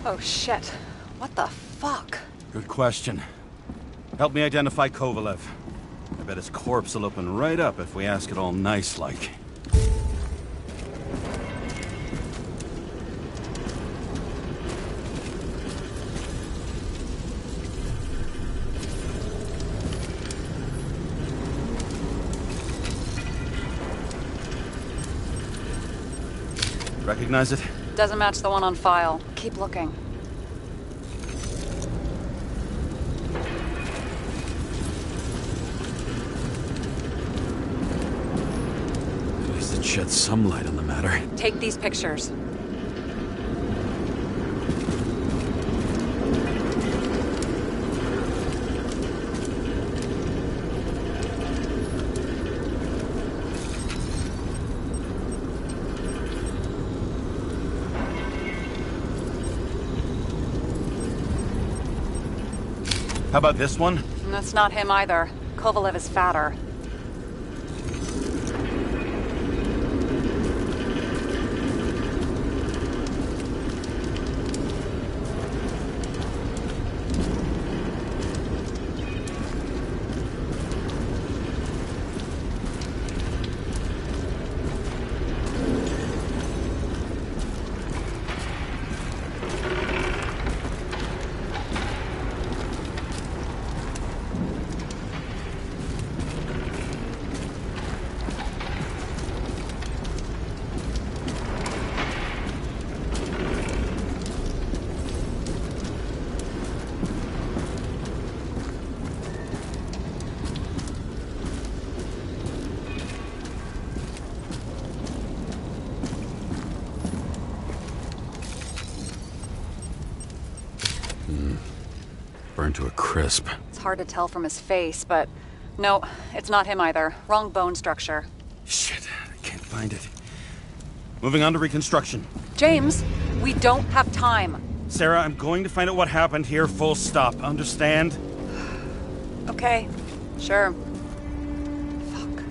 Oh shit. What the fuck? Good question. Help me identify Kovalev. I bet his corpse will open right up if we ask it all nice-like. Recognize it? Doesn't match the one on file. Keep looking. At least it sheds some light on the matter. Take these pictures. How about this one? That's not him either. Kovalev is fatter. Burned to a crisp. It's hard to tell from his face, but no, it's not him either. Wrong bone structure. Shit, I can't find it. Moving on to reconstruction. James, we don't have time. Sarah, I'm going to find out what happened here, full stop. Understand? Okay, sure. Fuck.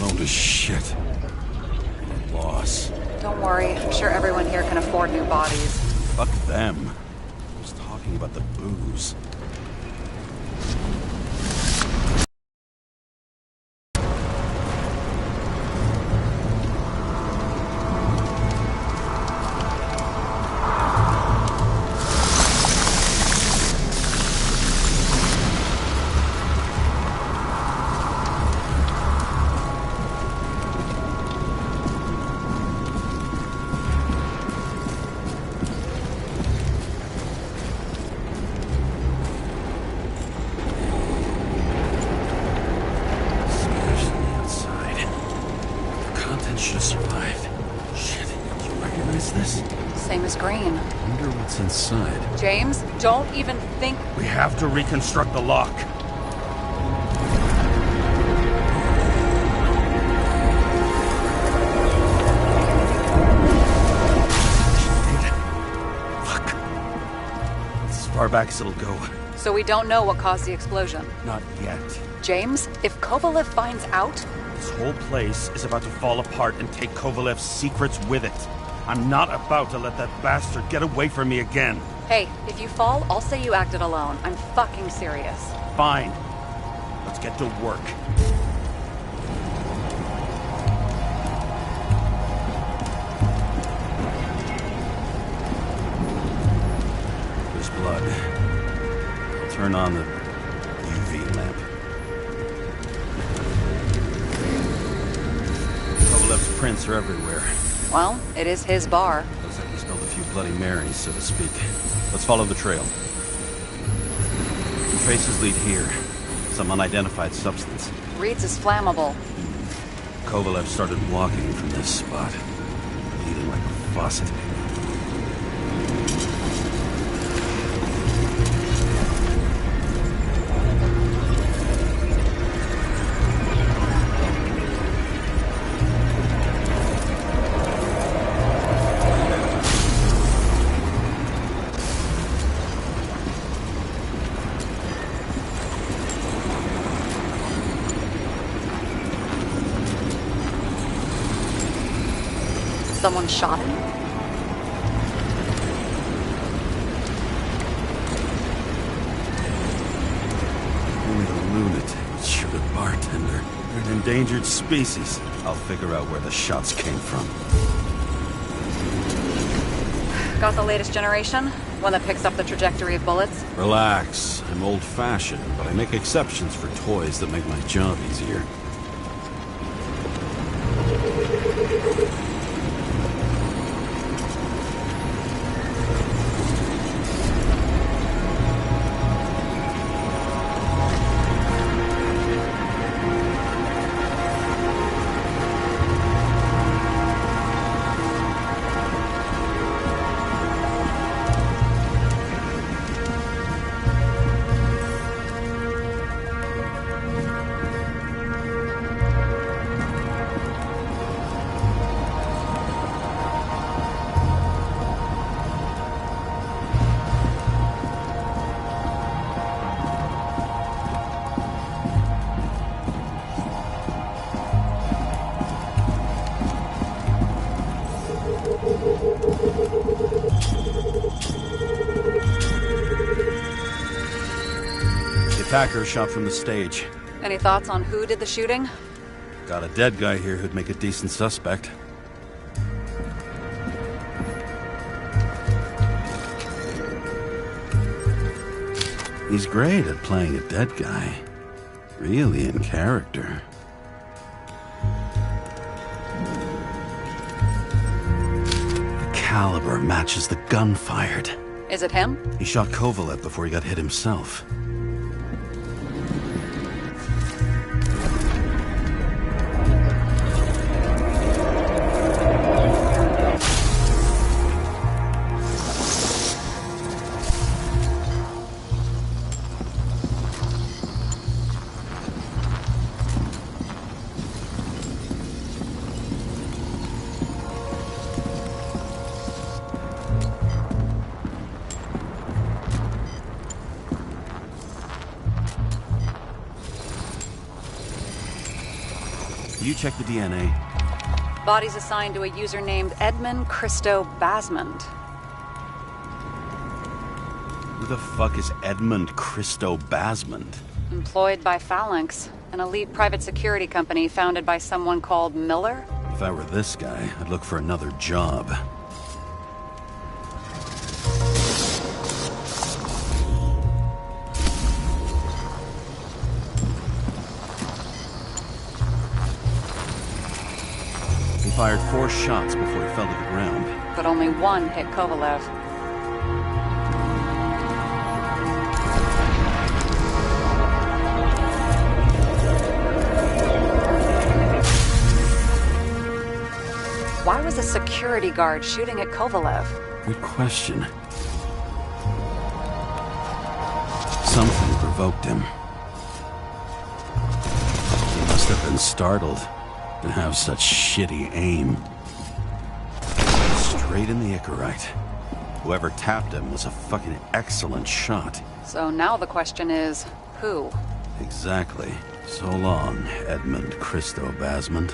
Load of shit. Loss. Don't worry, I'm sure everyone here can afford new bodies. Fuck them. I was talking about the booze. Should have survived. Shit, do you recognize this? Same as green. Wonder what's inside. James, don't even think... We have to reconstruct the lock. Fuck. It's as far back as it'll go. So we don't know what caused the explosion. Not yet. James, if Kovalev finds out... This whole place is about to fall apart and take Kovalev's secrets with it. I'm not about to let that bastard get away from me again. Hey, if you fall, I'll say you acted alone. I'm fucking serious. Fine. Let's get to work. There's blood. I'll turn on the UV lamp. Kovalev's prints are everywhere. Well, it is his bar. Looks like he spilled a few Bloody Marys, so to speak. Let's follow the trail. Traces lead here. Some unidentified substance. Reads is flammable. Kovalev started walking from this spot. Bleeding like a faucet. Someone shot him? Only a lunatic would shoot a bartender. They're an endangered species. I'll figure out where the shots came from. Got the latest generation? One that picks up the trajectory of bullets? Relax. I'm old-fashioned, but I make exceptions for toys that make my job easier. Attacker shot from the stage. Any thoughts on who did the shooting? Got a dead guy here who'd make a decent suspect. He's great at playing a dead guy. Really in character. The caliber matches the gun fired. Is it him? He shot Kovalev before he got hit himself. You check the DNA. Body's assigned to a user named Edmund Christo Basmond. Who the fuck is Edmund Christo Basmond? Employed by Phalanx, an elite private security company founded by someone called Miller? If I were this guy, I'd look for another job. He fired 4 shots before he fell to the ground. But only one hit Kovalev. Why was a security guard shooting at Kovalev? Good question. Something provoked him. He must have been startled to have such shitty aim. Straight in the Icarite. Whoever tapped him was a fucking excellent shot. So now the question is, who? Exactly. So long, Edmund Christo Basmond.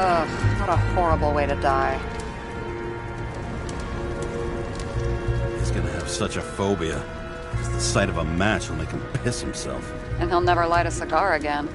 Ugh, what a horrible way to die. He's gonna have such a phobia. Just the sight of a match will make him piss himself. And he'll never light a cigar again.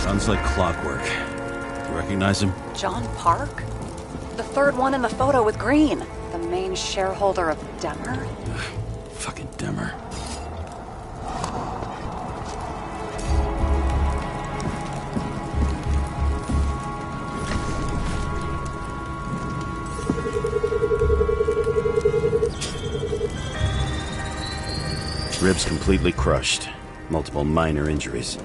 Runs like clockwork. You recognize him? John Park? The third one in the photo with Green. The main shareholder of Demer? Fucking Demer. Ribs completely crushed. Multiple minor injuries.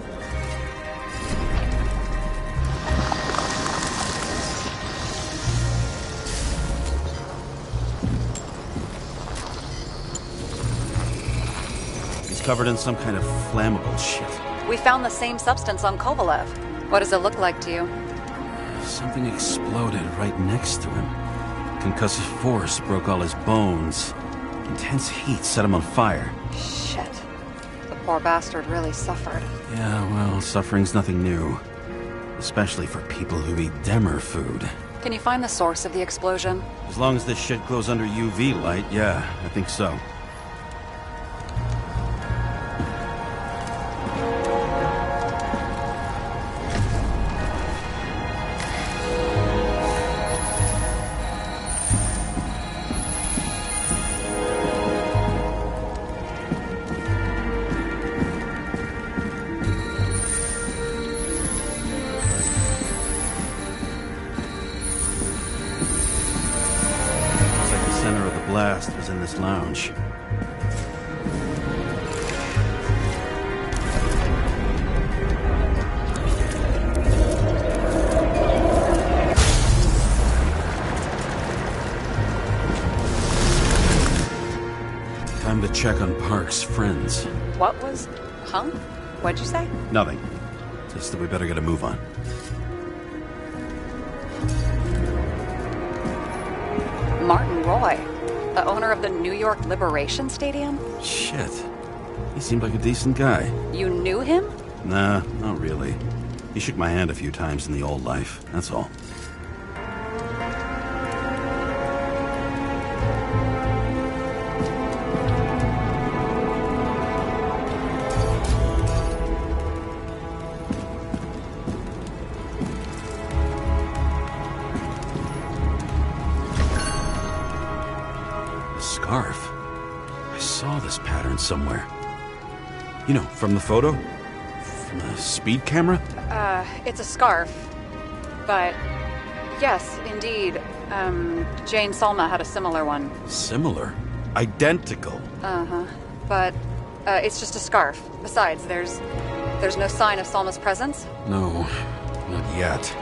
He's covered in some kind of flammable shit. We found the same substance on Kovalev. What does it look like to you? Something exploded right next to him. Concussive force broke all his bones. Intense heat set him on fire. Shit. The poor bastard really suffered. Yeah, well, suffering's nothing new. Especially for people who eat Demer food. Can you find the source of the explosion? As long as this shit glows under UV light, yeah, I think so. Blast was in this lounge. Time to check on Park's friends. What was... Huh? What'd you say? Nothing. Just that we better get a move on. Martin Roy. The owner of the New York Liberation Stadium? Shit. He seemed like a decent guy. You knew him? Nah, not really. He shook my hand a few times in the old life, that's all. Scarf. I saw this pattern somewhere. You know, from the photo? From the speed camera? It's a scarf. But, yes, indeed. Jane Salma had a similar one. Similar? Identical? Uh-huh. But, it's just a scarf. Besides, there's no sign of Salma's presence? No, not yet.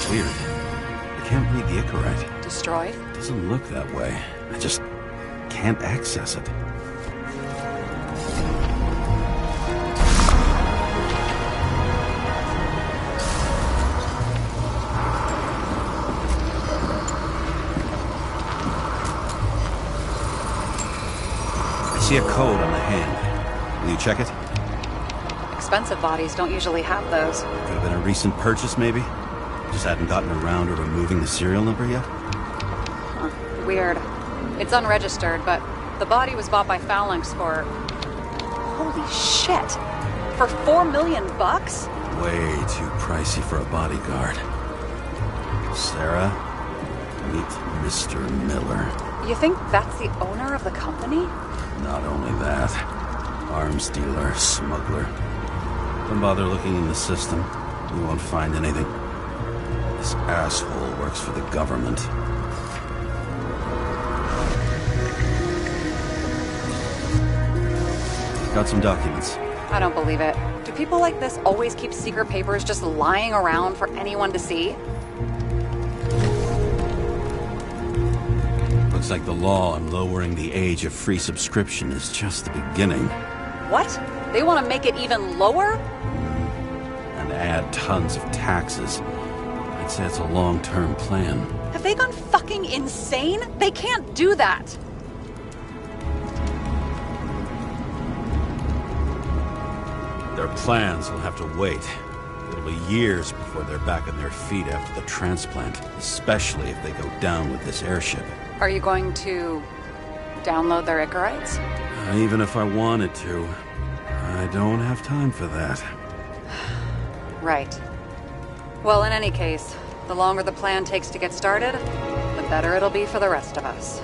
Weird. I can't read the Icarite. Destroyed? Doesn't look that way. I just can't access it. I see a code on the hand. Will you check it? Expensive bodies don't usually have those. Could have been a recent purchase, maybe? Just hadn't gotten around to removing the serial number yet? Huh. Weird. It's unregistered, but the body was bought by Phalanx for... Holy shit! For $4 million bucks? Way too pricey for a bodyguard. Sarah, meet Mr. Miller. You think that's the owner of the company? Not only that, arms dealer, smuggler. Don't bother looking in the system. You won't find anything. This asshole works for the government. Got some documents. I don't believe it. Do people like this always keep secret papers just lying around for anyone to see? Looks like the law on lowering the age of free subscription is just the beginning. What? They want to make it even lower? And add tons of taxes. I'd say it's a long-term plan. Have they gone fucking insane? They can't do that! Their plans will have to wait. It'll be years before they're back on their feet after the transplant, especially if they go down with this airship. Are you going to download their Icarites? Even if I wanted to, I don't have time for that. Right. Well, in any case, the longer the plan takes to get started, the better it'll be for the rest of us.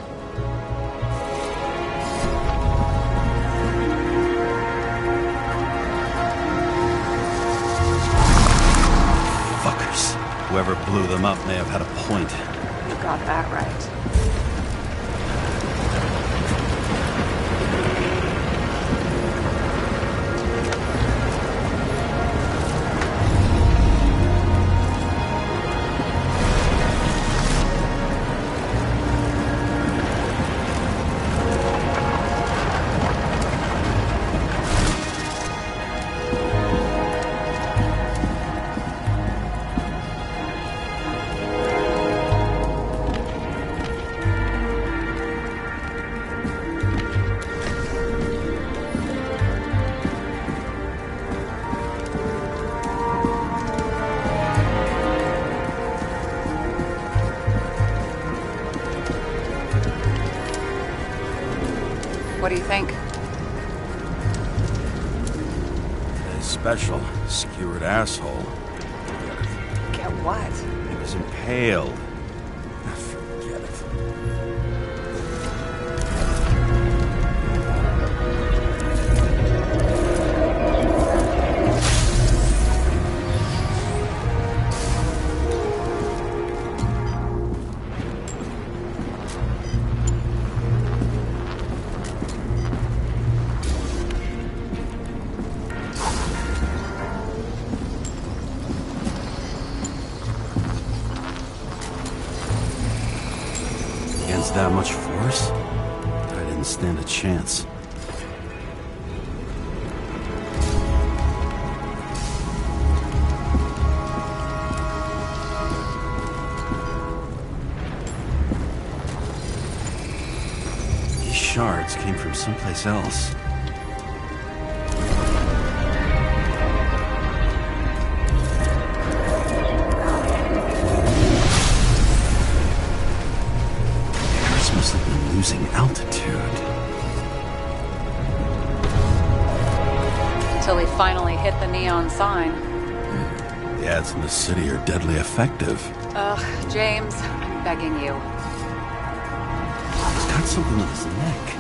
blew them up may have had a point. You got that right. What do you think? A special, skewered asshole. Get what? He was impaled. Forget it. Against that much force, I didn't stand a chance. These shards came from someplace else. Must have been losing altitude. Until he finally hit the neon sign. The ads in the city are deadly effective. Ugh, James, I'm begging you. He's got something on his neck.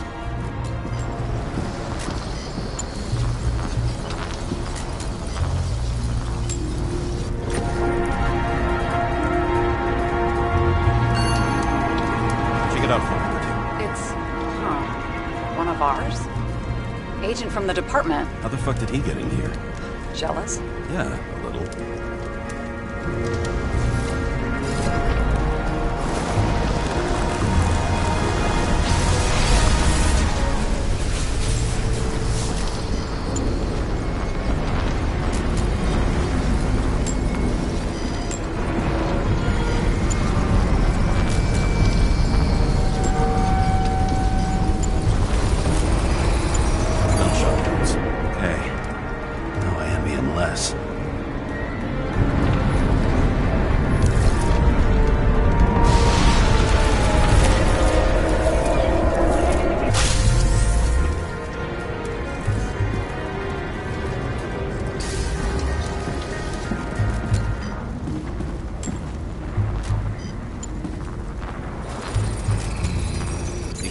Check it out for me. It's, one of ours? Agent from the department. How the fuck did he get in here? Jealous? Yeah, a little.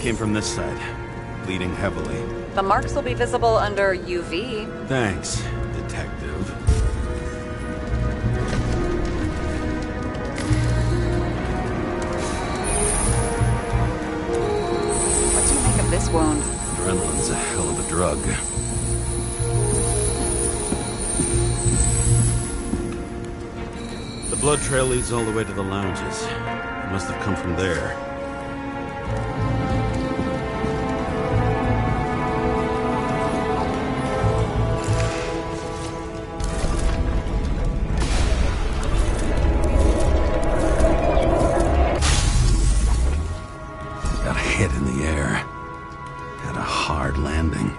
Came from this side, bleeding heavily. The marks will be visible under UV. Thanks, Detective. What do you make of this wound? Adrenaline's a hell of a drug. The blood trail leads all the way to the lounges. It must have come from there. Got hit in the air. Had a hard landing.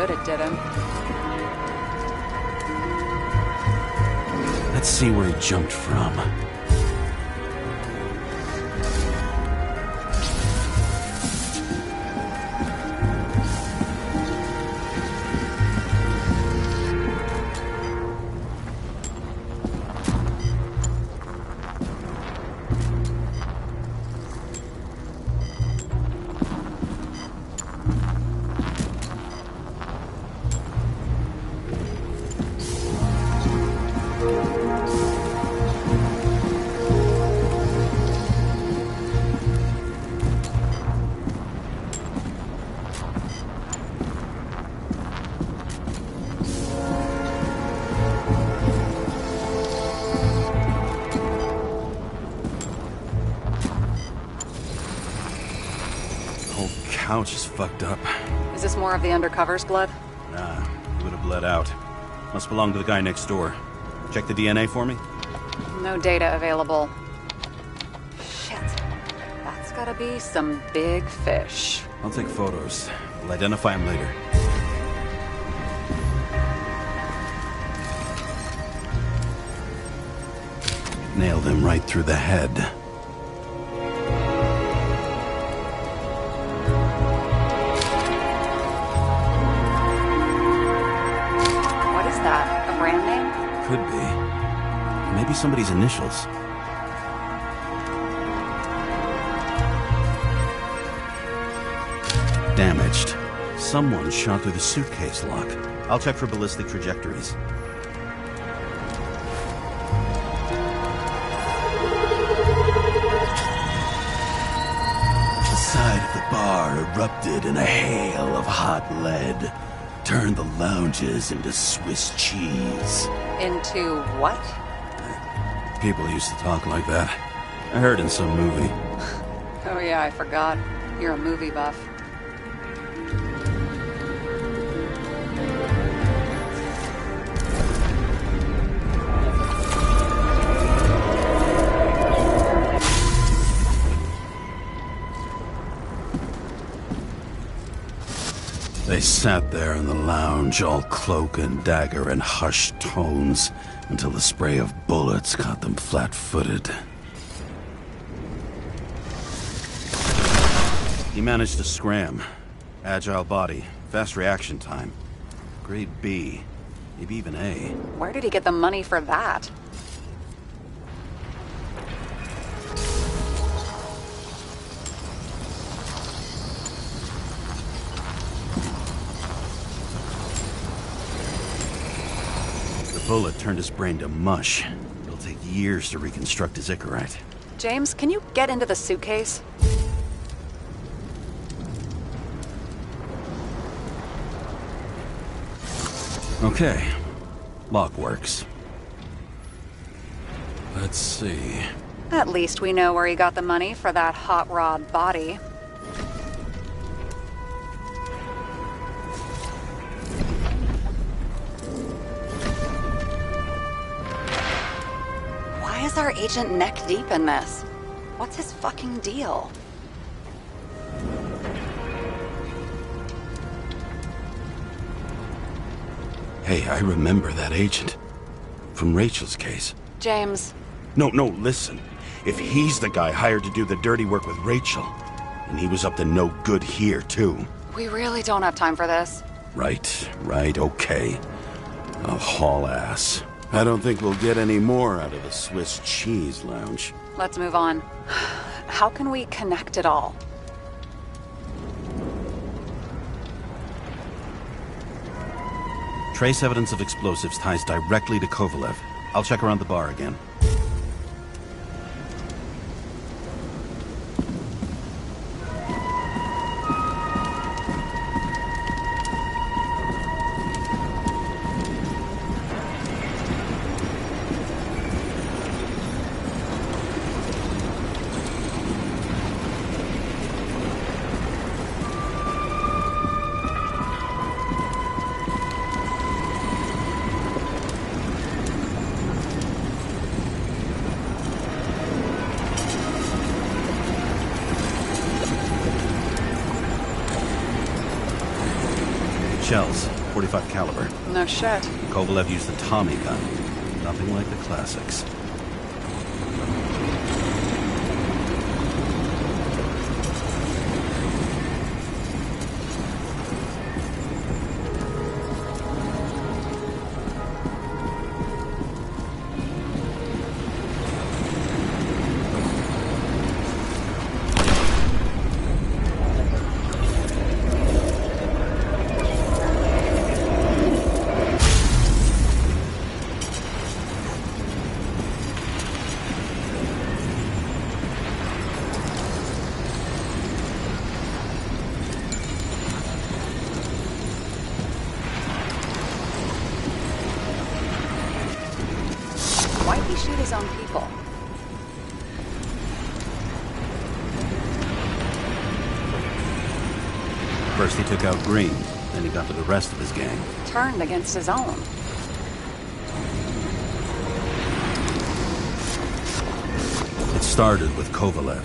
good it didn't. Let's see where he jumped from. Couch is fucked up. Is this more of the undercover's blood? Nah, he would have bled out. Must belong to the guy next door. Check the DNA for me? No data available. Shit. That's gotta be some big fish. I'll take photos. We'll identify him later. Nailed him right through the head. Could be. Maybe somebody's initials. Damaged. Someone shot through the suitcase lock. I'll check for ballistic trajectories. The side of the bar erupted in a hail of hot lead. Turned the lounges into Swiss cheese. Into what? People used to talk like that. I heard in some movie. Oh yeah, I forgot. You're a movie buff. They sat there in the lounge, all cloak and dagger and hushed tones, until the spray of bullets caught them flat-footed. He managed to scram. Agile body, fast reaction time. Grade B, maybe even A. Where did he get the money for that? Bullet turned his brain to mush. It'll take years to reconstruct his Icarite. James, can you get into the suitcase? Okay. Lock works. Let's see. At least we know where he got the money for that hot rod body. Why is our agent neck deep in this? What's his fucking deal? Hey, I remember that agent. From Rachel's case. James. No, listen. If he's the guy hired to do the dirty work with Rachel, and he was up to no good here, too. We really don't have time for this. Right, okay. I'll haul ass. I don't think we'll get any more out of the Swiss cheese lounge. Let's move on. How can we connect it all? Trace evidence of explosives ties directly to Kovalev. I'll check around the bar again. Shells. .45 caliber. No shit. Kovalev used the Tommy gun. Nothing like the classics. Why'd he shoot his own people? First he took out Green, then he got to the rest of his gang. Turned against his own. It started with Kovalev.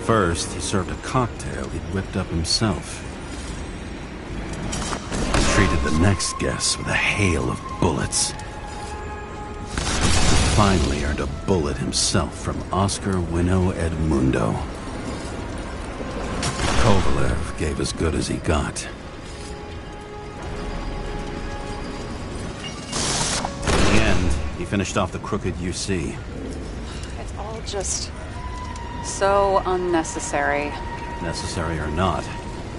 First, he served a cocktail he'd whipped up himself. He treated the next guest with a hail of bullets. He finally earned a bullet himself from Oscar Wino Edmundo. Kovalev gave as good as he got. In the end, he finished off the crooked UC. It's all just so unnecessary. Necessary or not,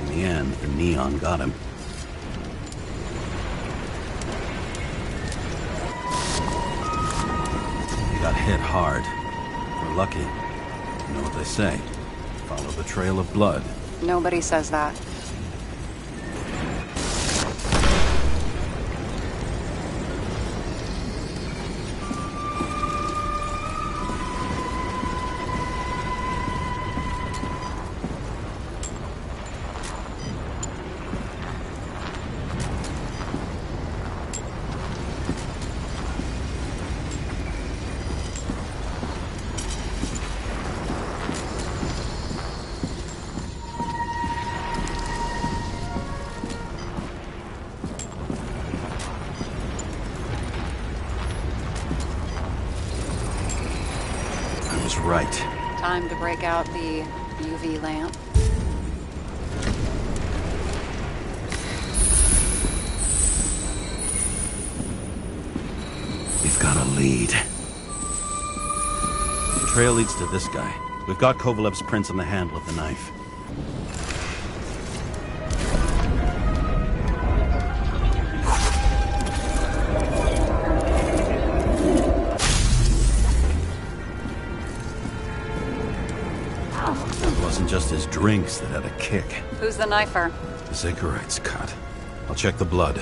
in the end, the neon got him. He got hit hard. We're lucky. You know what they say. Follow the trail of blood. Nobody says that. Right. Time to break out the UV lamp. We've got a lead. The trail leads to this guy. We've got Kovalev's prints on the handle of the knife. Just his drinks that had a kick. Who's the knifer? The cigarette's cut. I'll check the blood.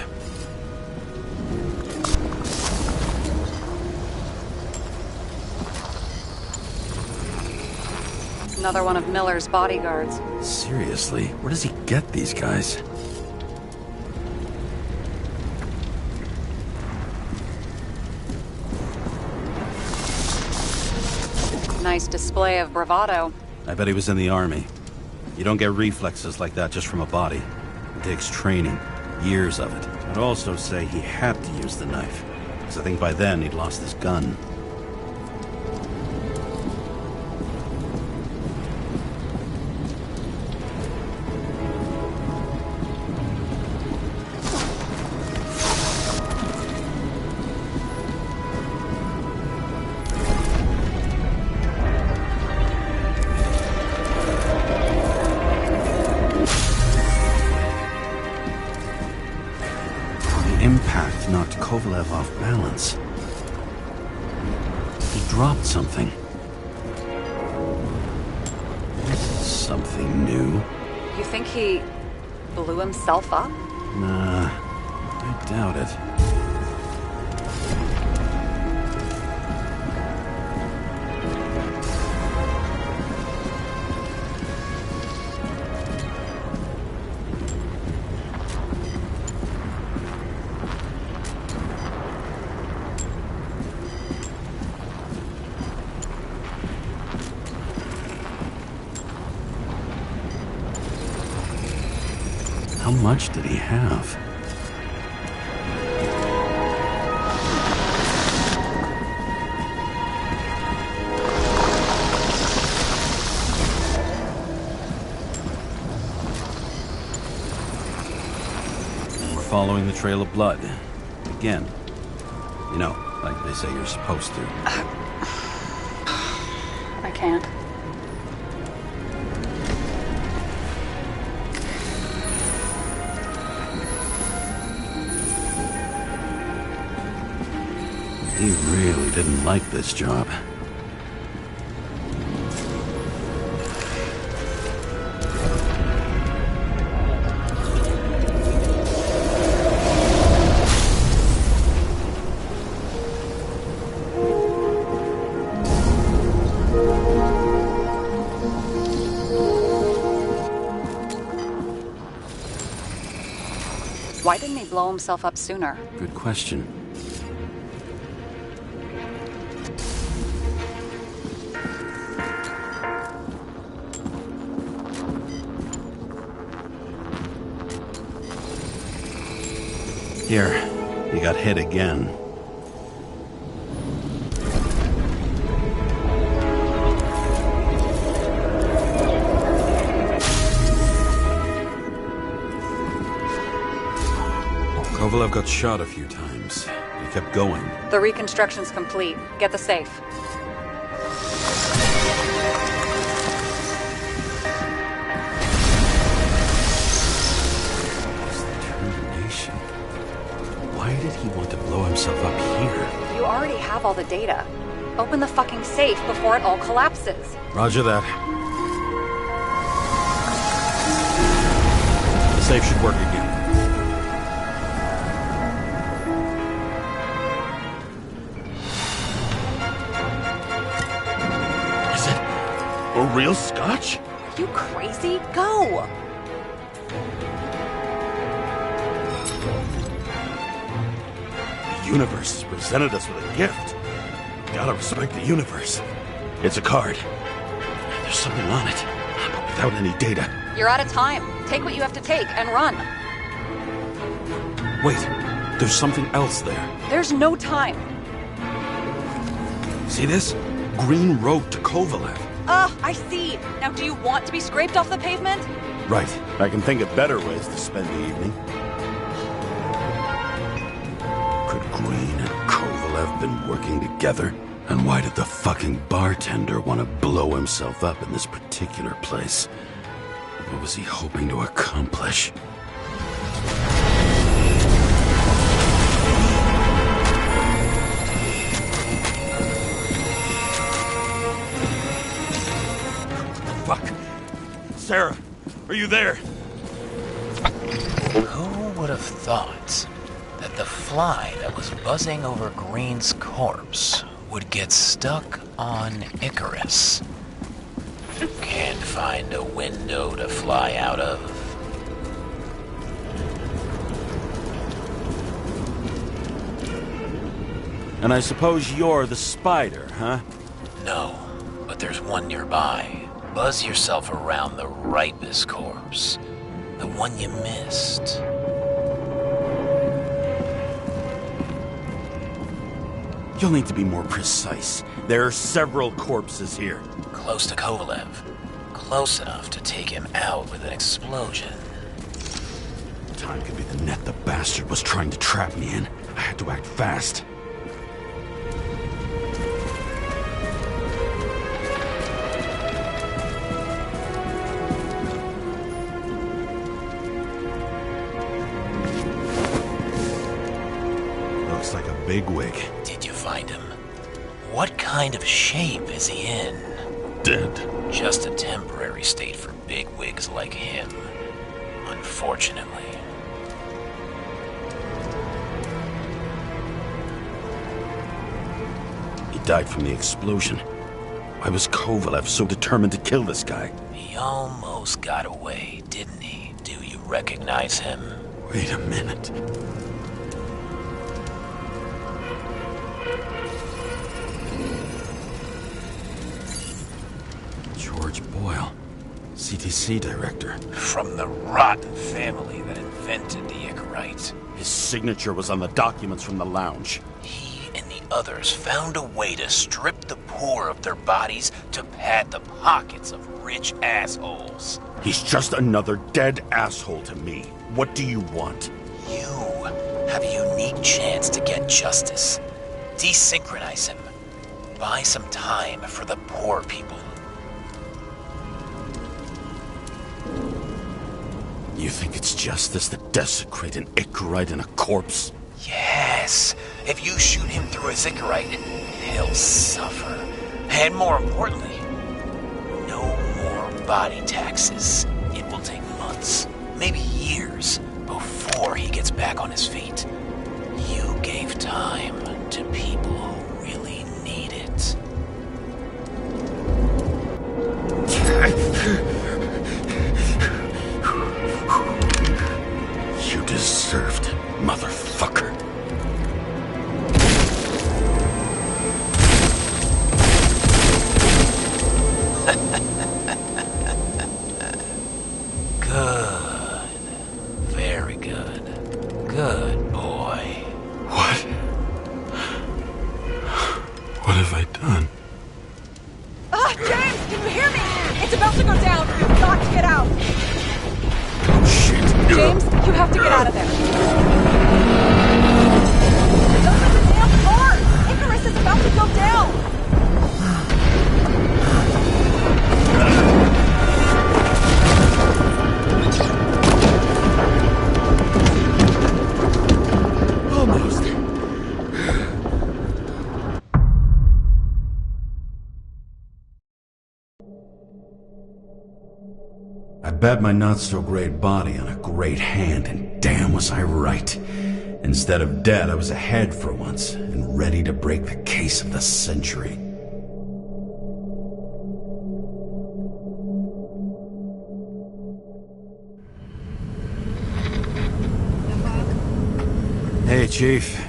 Another one of Miller's bodyguards. Seriously, where does he get these guys? Nice display of bravado. I bet he was in the army. You don't get reflexes like that just from a body. It takes training, years of it. I'd also say he had to use the knife, because I think by then he'd lost his gun. Impact knocked Kovalev off balance. He dropped something. This is something new. You think he blew himself up? Nah, I doubt it. How much did he have? following the trail of blood. Again. You know, like they say you're supposed to. I can't. He really didn't like this job. Why didn't he blow himself up sooner? Good question. Here, you got hit again. Kovalev got shot a few times. He kept going. The reconstruction's complete. Get the safe. Why did he want to blow himself up here? You already have all the data. Open the fucking safe before it all collapses. Roger that. The safe should work again. Is it a real scotch? Are you crazy? Go! The universe has presented us with a gift. Gotta respect the universe. It's a card. There's something on it, but without any data. You're out of time. Take what you have to take and run. Wait, there's something else there. There's no time. See this? Green road to Kovalev. I see. Now do you want to be scraped off the pavement? Right. I can think of better ways to spend the evening. Could Green and Kovalev been working together? And why did the fucking bartender want to blow himself up in this particular place? What was he hoping to accomplish? Fuck. Sarah, are you there? Who would have thought that the fly that was buzzing over Green's corpse would get stuck on Icarus? Can't find a window to fly out of. And I suppose you're the spider, huh? No, but there's one nearby. Buzz yourself around the Ripus corpse. The one you missed. You'll need to be more precise. There are several corpses here. Close to Kovalev. Close enough to take him out with an explosion. Time could be the net the bastard was trying to trap me in. I had to act fast. Looks like a bigwig. Did you find him? What kind of shape is he in? Dead. Just a temporary state for bigwigs like him. Unfortunately. He died from the explosion. Why was Kovalev so determined to kill this guy? He almost got away, didn't he? Do you recognize him? Wait a minute. George Boyle, CTC director. From the rotten family that invented the Icarite. His signature was on the documents from the lounge. He and the others found a way to strip the poor of their bodies to pad the pockets of rich assholes. He's just another dead asshole to me. What do you want? You have a unique chance to get justice. Desynchronize him. Buy some time for the poor people. You think it's justice to desecrate an Icarite and a corpse? Yes. If you shoot him through a Icarite, he'll suffer. And more importantly, no more body taxes. It will take months, maybe years, before he gets back on his feet. You gave time to people who really need it. You deserved it, motherfucker. Good. Very good. Good boy. What? What have I done? James, can you hear me? It's about to go down. You've got to get out. Oh, shit. James, you have to get out of there. Open the damn door! Icarus is about to go down! Almost. I bet my not-so-great body on a great hand, and damn was I right. Instead of dead, I was ahead for once, and ready to break the case of the century. Hey, Chief.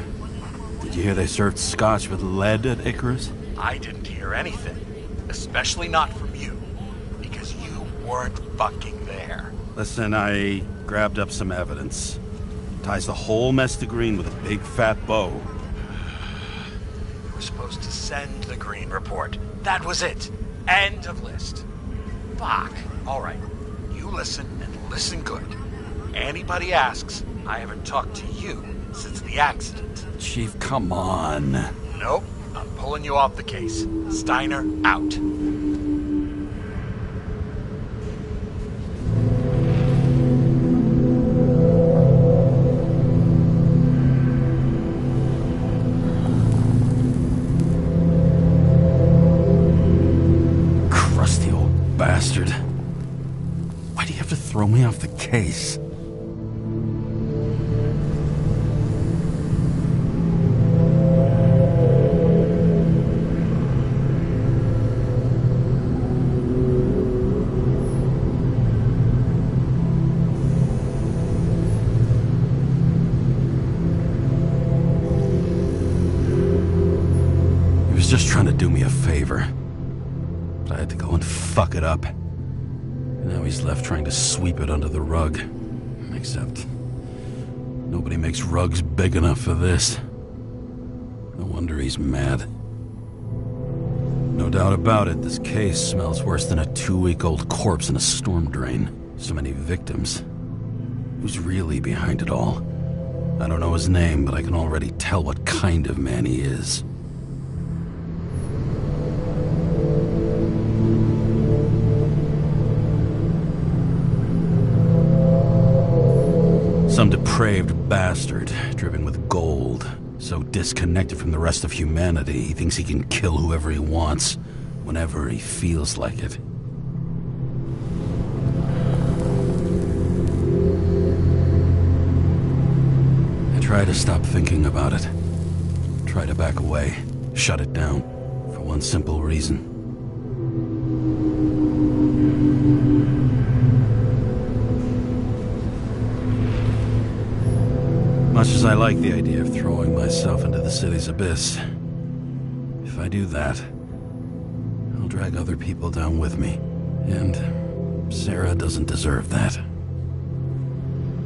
Did you hear they served scotch with lead at Icarus? I didn't hear anything. Especially not from you. Because you weren't fucking there. Listen, I grabbed up some evidence. Ties the whole mess to green with a big fat bow. You were supposed to send the green report. That was it. End of list. Fuck. Alright. You listen and listen good. Anybody asks, I haven't talked to you since the accident. Chief, come on. Nope. I'm pulling you off the case. Steiner, out. Crusty old bastard. Why do you have to throw me off the case? Just trying to do me a favor. But I had to go and fuck it up. Now he's left trying to sweep it under the rug. Except nobody makes rugs big enough for this. No wonder he's mad. No doubt about it, this case smells worse than a 2-week-old corpse in a storm drain. So many victims. Who's really behind it all? I don't know his name, but I can already tell what kind of man he is. Some depraved bastard, driven with gold, so disconnected from the rest of humanity, he thinks he can kill whoever he wants, whenever he feels like it. I try to stop thinking about it. Try to back away, shut it down, for one simple reason. Much as I like the idea of throwing myself into the city's abyss, if I do that, I'll drag other people down with me. And Sarah doesn't deserve that.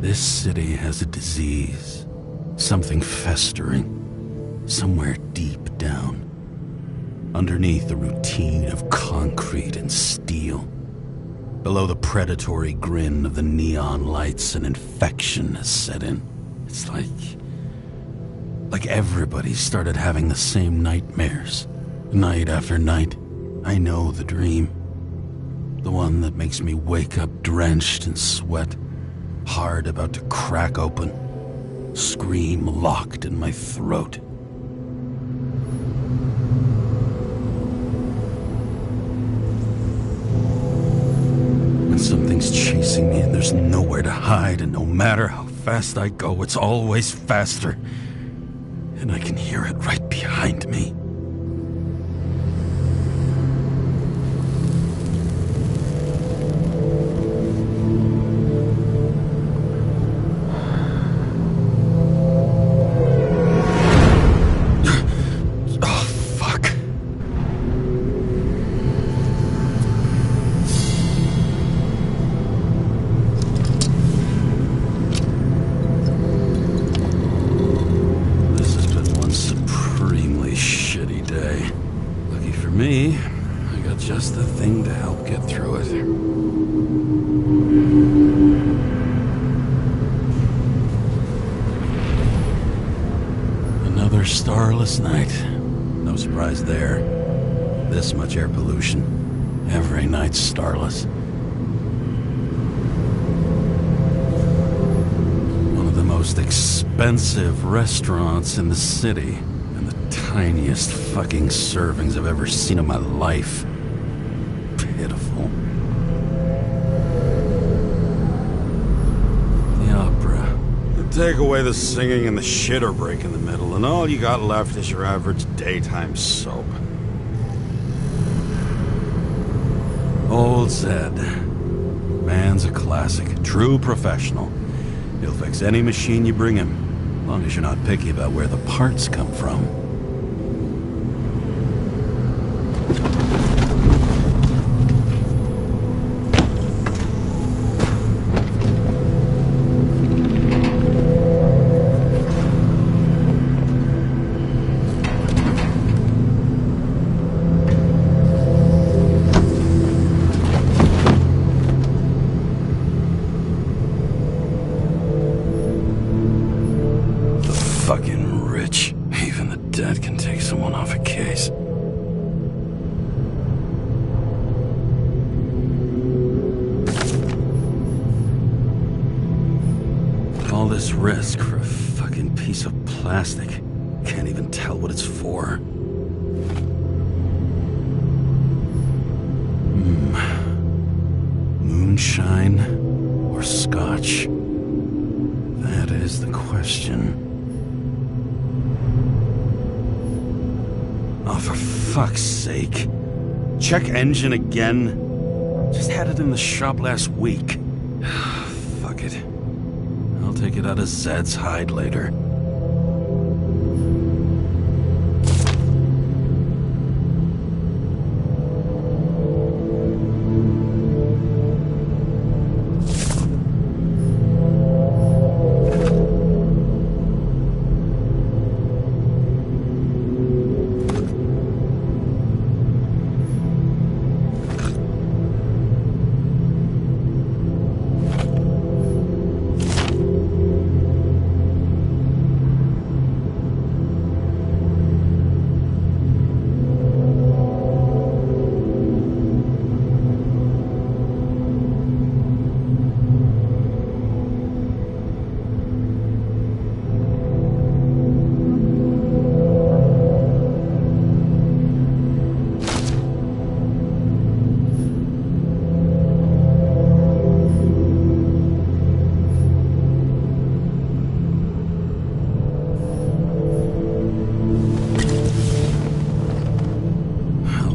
This city has a disease, something festering, somewhere deep down, underneath the routine of concrete and steel. Below the predatory grin of the neon lights, an infection has set in. It's like Like everybody started having the same nightmares. Night after night. I know the dream. The one that makes me wake up drenched in sweat. Heart about to crack open. Scream locked in my throat. When something's chasing me and there's nowhere to hide, and no matter how fast I go, it's always faster. And I can hear it right behind me. Me, I got just the thing to help get through it. Another starless night. No surprise there. This much air pollution. Every night's starless. One of the most expensive restaurants in the city. Tiniest fucking servings I've ever seen in my life. Pitiful. The opera. You take away the singing and the shitter break in the middle, and all you got left is your average daytime soap. Old Zed. Man's a classic. True professional. He'll fix any machine you bring him, as long as you're not picky about where the parts come from. Fucking rich. Even the dead can take someone off a case. All this risk for a fucking piece of plastic. Can't even tell what it's for. Moonshine or scotch? That is the question. Oh, for fuck's sake. Check engine again? Just had it in the shop last week. Fuck it. I'll take it out of Zed's hide later.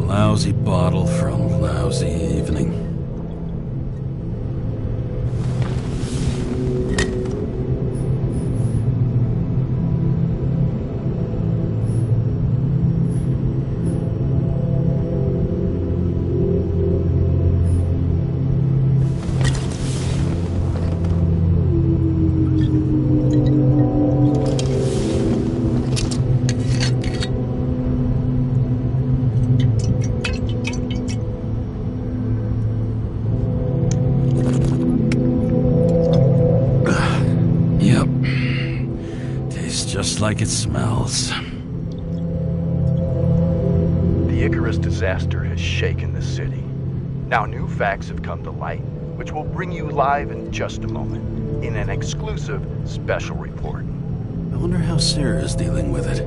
Lousy bottle for a lousy evening. tastes just like it smells. The Icarus disaster has shaken the city. Now new facts have come to light, which will bring you live in just a moment, in an exclusive special report. I wonder how Sarah is dealing with it.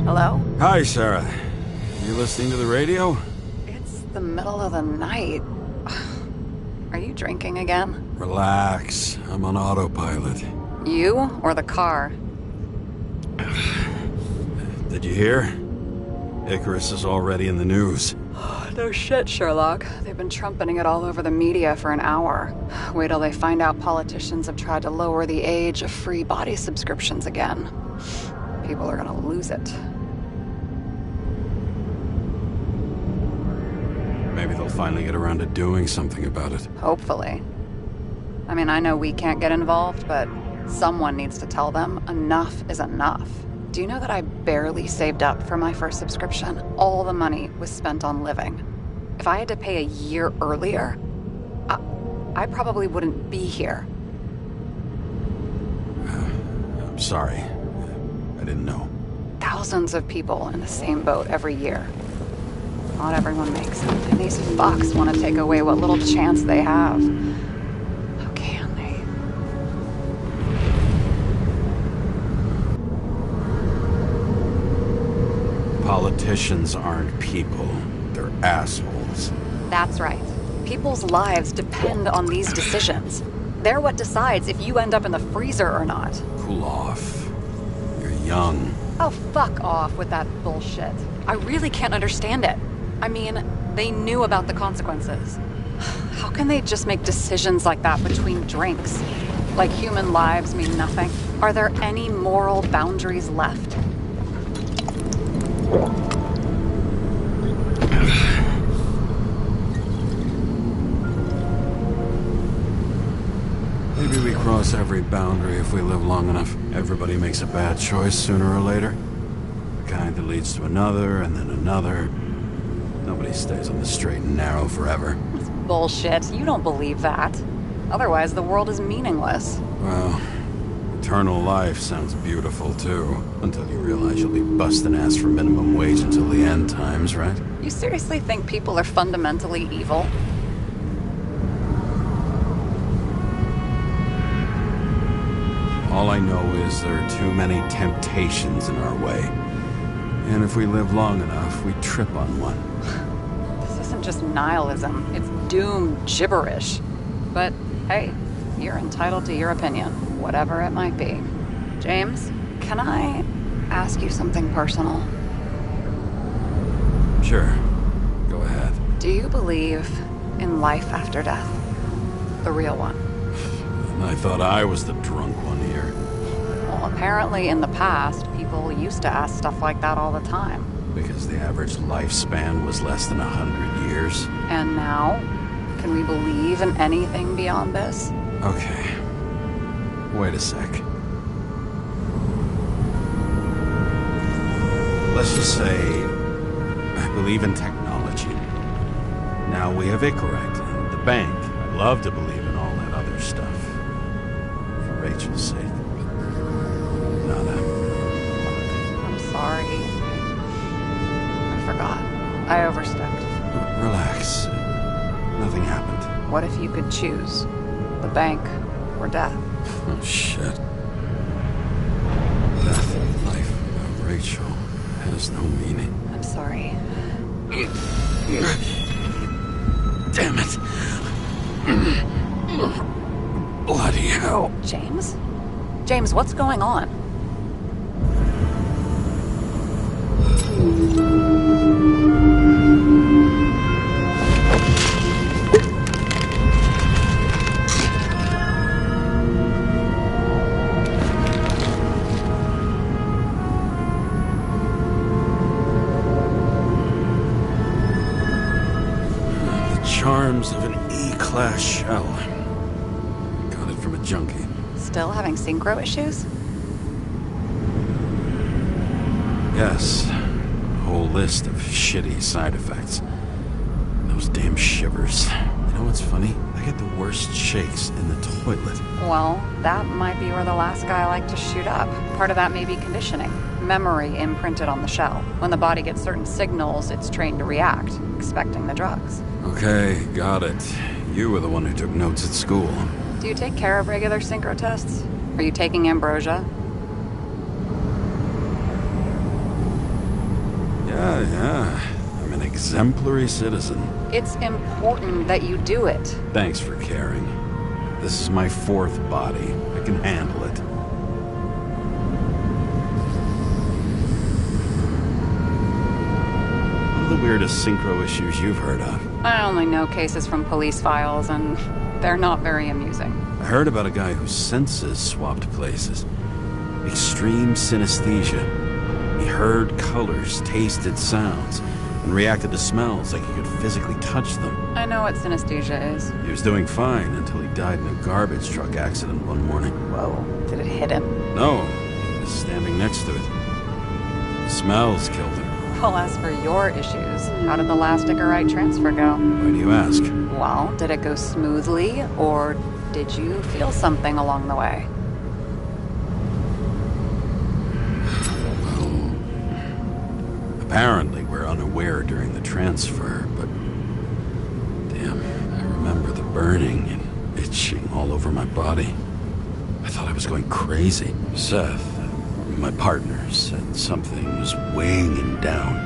Hello? Hi, Sarah. You listening to the radio? It's the middle of the night. Are you drinking again? Relax. I'm on autopilot. You or the car? Did you hear? Icarus is already in the news. No shit, Sherlock. They've been trumpeting it all over the media for an hour. Wait till they find out politicians have tried to lower the age of free body subscriptions again. People are gonna lose it. Maybe they'll finally get around to doing something about it. Hopefully. I mean, I know we can't get involved, but someone needs to tell them enough is enough. Do you know that I barely saved up for my first subscription? All the money was spent on living. If I had to pay a year earlier, I probably wouldn't be here. I'm sorry. I didn't know. Thousands of people in the same boat every year. Not everyone makes it, and these fucks want to take away what little chance they have. How can they? Politicians aren't people. They're assholes. That's right. People's lives depend on these decisions. They're what decides if you end up in the freezer or not. Cool off. You're young. Oh, fuck off with that bullshit. I really can't understand it. I mean, they knew about the consequences. How can they just make decisions like that between drinks? Like human lives mean nothing? Are there any moral boundaries left? Maybe we cross every boundary if we live long enough. Everybody makes a bad choice sooner or later. The kind that leads to another, and then another. Nobody stays on the straight and narrow forever. That's bullshit. You don't believe that. Otherwise, the world is meaningless. Well, eternal life sounds beautiful, too. Until you realize you'll be busting ass for minimum wage until the end times, right? You seriously think people are fundamentally evil? All I know is there are too many temptations in our way. And if we live long enough, we trip on one. This isn't just nihilism. It's doom gibberish. But hey, you're entitled to your opinion, whatever it might be. James, can I ask you something personal? Sure. Go ahead. Do you believe in life after death? The real one? And I thought I was the drunk one here. Well, apparently in the past, people used to ask stuff like that all the time. Because the average lifespan was less than 100 years. And now? Can we believe in anything beyond this? Okay. Wait a sec. Let's just say I believe in technology. Now we have Icarus and the bank. I'd love to believe in all that other stuff. For Rachel's sake. Nada. I'm sorry. I forgot. I overstepped. Relax. Nothing happened. What if you could choose? The bank or death? Oh, shit. Death and life without Rachel has no meaning. I'm sorry. Damn it. Bloody hell. James? James, what's going on? Charms of an E-class shell. Got it from a junkie. Still having synchro issues? Yes. A whole list of shitty side effects. Those damn shivers. They know what's funny? I get the worst shakes in the toilet. Well, that might be where the last guy liked to shoot up. Part of that may be conditioning. Memory imprinted on the shell. When the body gets certain signals, it's trained to react, expecting the drugs. Okay, got it. You were the one who took notes at school. Do you take care of regular synchro tests? Are you taking ambrosia? Yeah. I'm an exemplary citizen. It's important that you do it. Thanks for caring. This is my fourth body. I can handle it. What are the weirdest synchro issues you've heard of? I only know cases from police files, and they're not very amusing. I heard about a guy whose senses swapped places. Extreme synesthesia. He heard colors, tasted sounds, and reacted to smells like he could physically touch them. I know what synesthesia is. He was doing fine until he died in a garbage truck accident one morning. Whoa, did it hit him? No, he was standing next to it. The smells killed him. Well, as for your issues, how did the last Icarite transfer go? Why do you ask? Well, did it go smoothly, or did you feel something along the way? Apparently, we're unaware during the transfer, but... Damn, I remember the burning and itching all over my body. I thought I was going crazy. Seth, my partner, said something was weighing him down.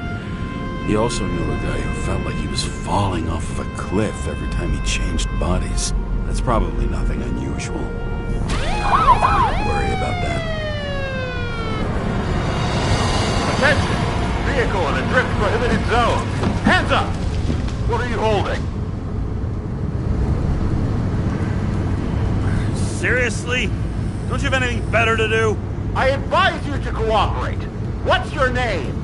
He also knew a guy who felt like he was falling off of a cliff every time he changed bodies. That's probably nothing unusual. Don't worry about that. Attention! Vehicle in a drift prohibited zone. Hands up! What are you holding? Seriously? Don't you have anything better to do? I advise you to cooperate. What's your name?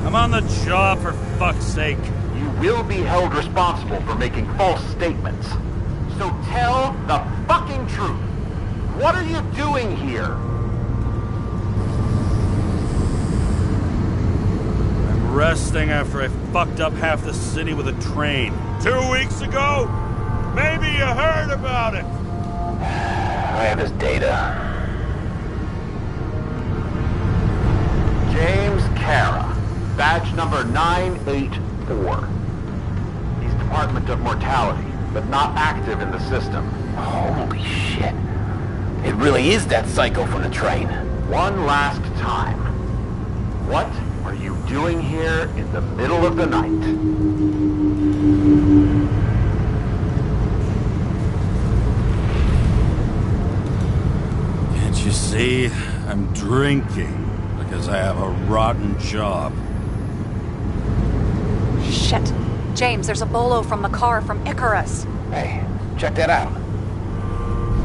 I'm on the job, for fuck's sake. You will be held responsible for making false statements. So tell the fucking truth. What are you doing here? I'm resting after I fucked up half the city with a train. 2 weeks ago? Maybe you heard about it. I have his data. James Karra. Badge number 984. He's Department of Mortality, but not active in the system. Holy shit. It really is that psycho from the train. One last time. What are you doing here in the middle of the night? Can't you see? I'm drinking because I have a rotten job. Shit. James, there's a bolo from the car from Icarus. Hey, check that out.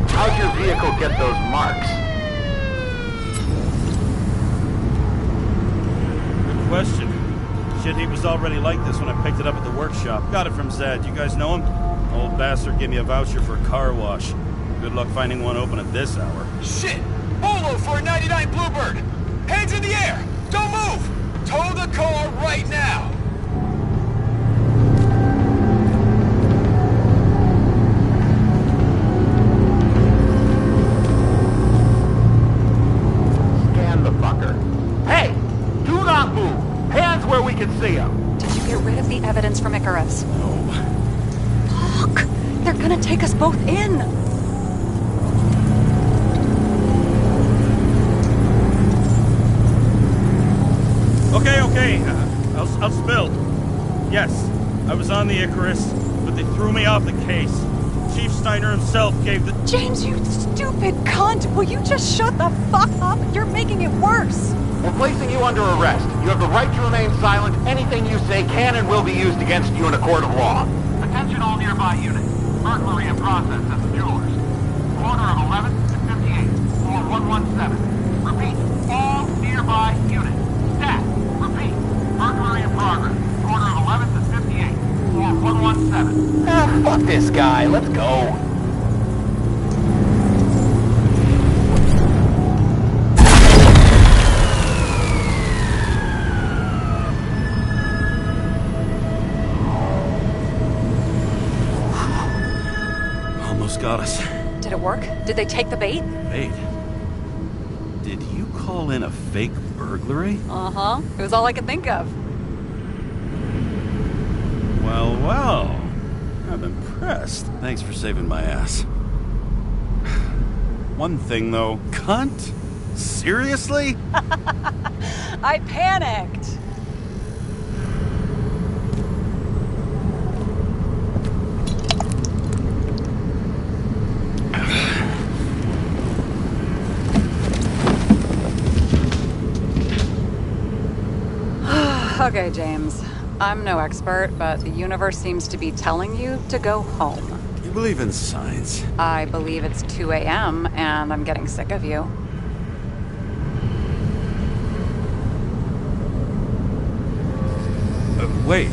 How'd your vehicle get those marks? Good question. Shit, he was already like this when I picked it up at the workshop. Got it from Zed. You guys know him? Old bastard gave me a voucher for a car wash. Good luck finding one open at this hour. Shit! Bolo for a 99 Bluebird! Hands in the air! Don't move! Tow the car right now! Scan the fucker. Hey! Do not move! Hands where we can see him! Did you get rid of the evidence from Icarus? No. Fuck! They're gonna take us both in! Okay. I'll spill. Yes, I was on the Icarus, but they threw me off the case. Chief Steiner himself gave the... James, you stupid cunt! Will you just shut the fuck up? You're making it worse! We're placing you under arrest. You have the right to remain silent. Anything you say can and will be used against you in a court of law. Attention all nearby units. Burglary in process at the jewelers. Corner of 11th and 58, floor 117. Repeat, all nearby units. Stat, repeat, burglary in progress. Corner of 11th and 58, floor 117. Ah, fuck this guy. Let's go. got us. Did it work? Did they take the bait? Wait. Did you call in a fake burglary? Uh-huh. It was all I could think of. Well, well. I'm impressed. Thanks for saving my ass. One thing, though. Cunt? Seriously? I panicked. Okay, James. I'm no expert, but the universe seems to be telling you to go home. You believe in science? I believe it's 2 a.m. and I'm getting sick of you. Wait.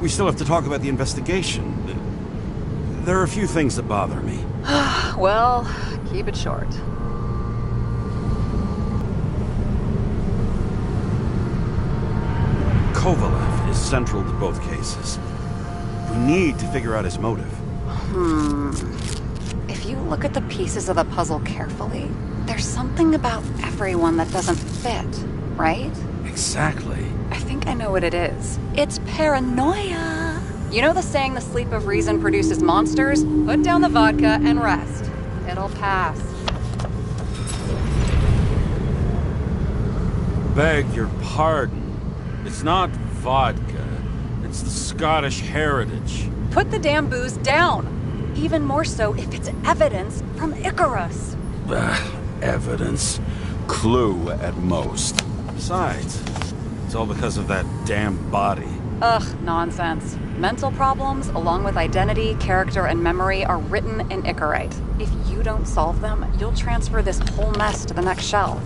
We still have to talk about the investigation. There are a few things that bother me. Well, keep it short. Kovalev is central to both cases. We need to figure out his motive. If you look at the pieces of the puzzle carefully, there's something about everyone that doesn't fit, right? Exactly. I think I know what it is. It's paranoia. You know the saying, the sleep of reason produces monsters? Put down the vodka and rest. It'll pass. Beg your pardon. It's not vodka. It's the Scottish heritage. Put the damn booze down. Even more so if it's evidence from Icarus. Evidence. Clue at most. Besides, it's all because of that damn body. Ugh, nonsense. Mental problems, along with identity, character, and memory, are written in Icarite. If you don't solve them, you'll transfer this whole mess to the next shelf.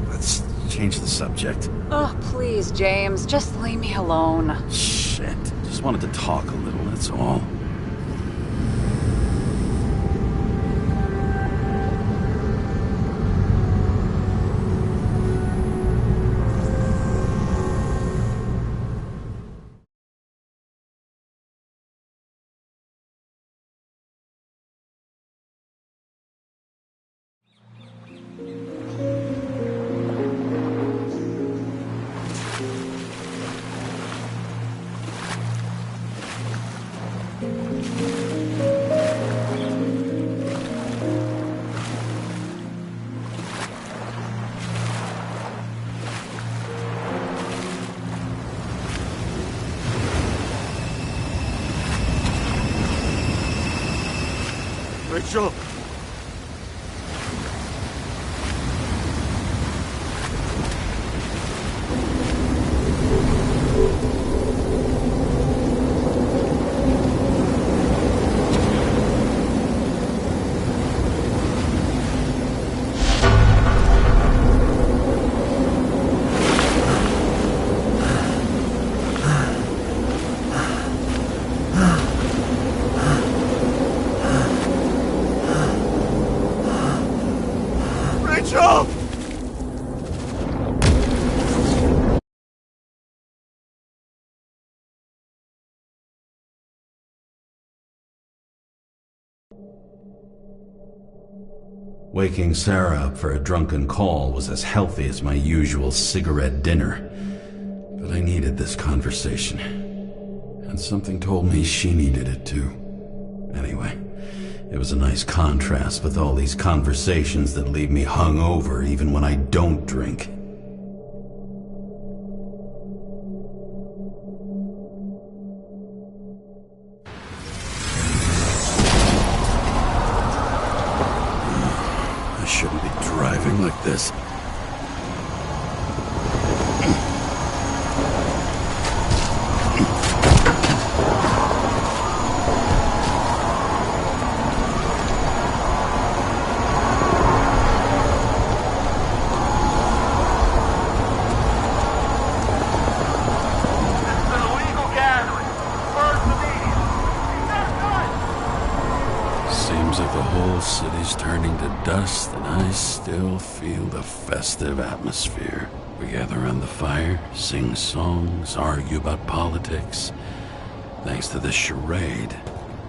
Let's change the subject. Oh, please, James. Just leave me alone. Shit. Just wanted to talk a little, that's all. Rachel! Rachel! Waking Sarah up for a drunken call was as healthy as my usual cigarette dinner. But I needed this conversation. And something told me she needed it too. Anyway, it was a nice contrast with all these conversations that leave me hungover even when I don't drink. I shouldn't be driving like this. Seems like the whole city's turning to dust, and I still feel the festive atmosphere. We gather around the fire, sing songs, argue about politics. Thanks to this charade,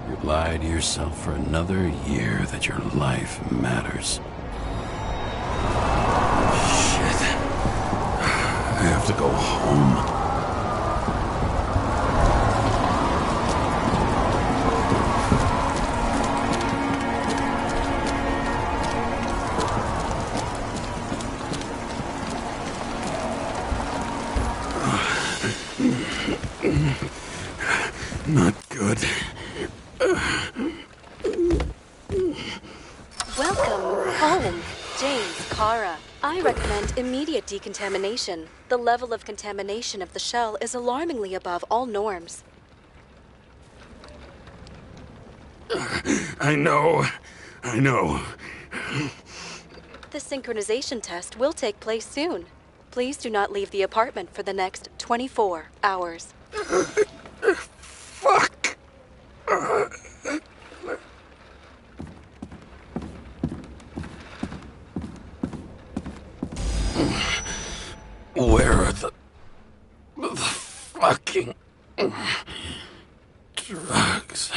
you lie to yourself for another year that your life matters. Shit. I have to go home. Not good. Welcome home, James Karra. I recommend immediate decontamination. The level of contamination of the shell is alarmingly above all norms. I know. The synchronization test will take place soon. Please do not leave the apartment for the next 24 hours. Fuck! Where are the fucking drugs?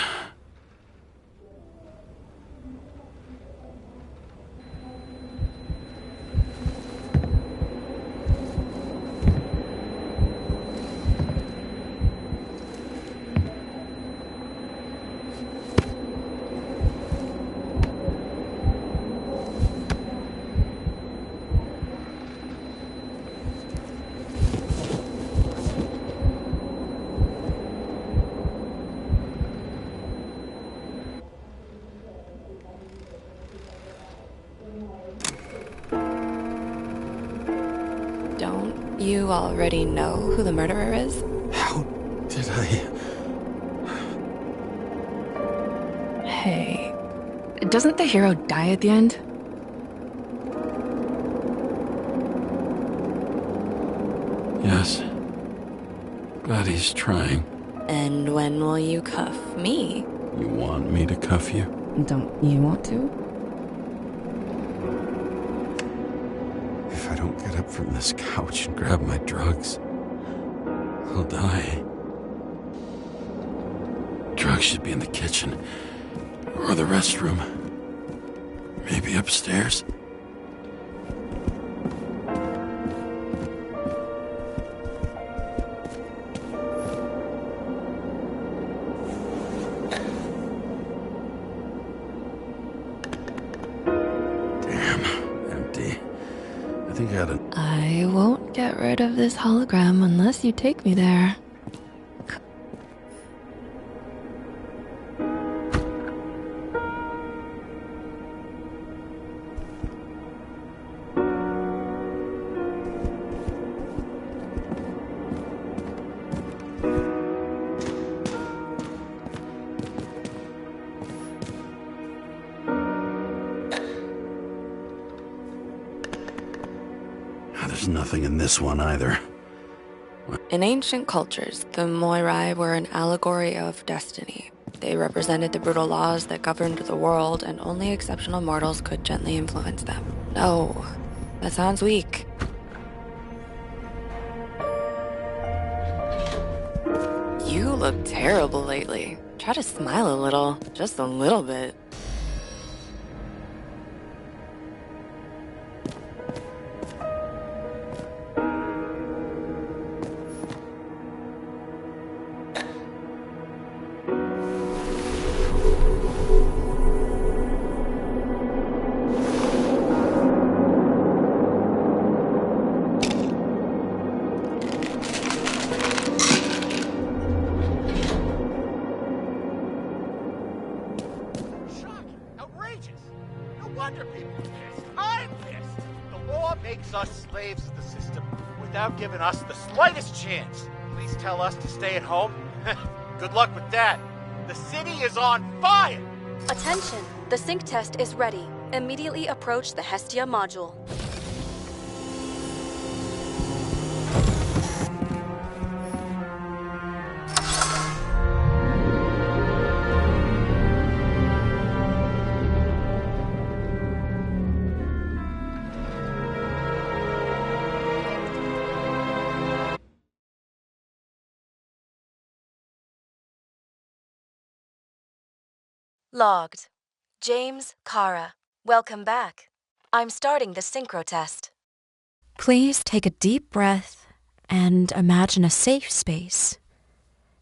Don't you already know who the murderer is? How did I... Hey, doesn't the hero die at the end? Yes. Glad he's trying. And when will you cuff me? You want me to cuff you? Don't you want to? If I don't get up from this couch and grab my drugs, I'll die. Drugs should be in the kitchen. Or the restroom. Maybe upstairs. Damn, empty. I think I oughta... I won't get rid of this hologram unless you take me there. There's nothing in this one either. In ancient cultures, the Moirai were an allegory of destiny. They represented the brutal laws that governed the world, and only exceptional mortals could gently influence them. No, that sounds weak. You look terrible lately. Try to smile a little, just a little bit. Without giving us the slightest chance. Please tell us to stay at home. Good luck with that. The city is on fire! Attention! The sync test is ready. Immediately approach the Hestia module. Logged. James Karra. Welcome back. I'm starting the synchro test. Please take a deep breath and imagine a safe space.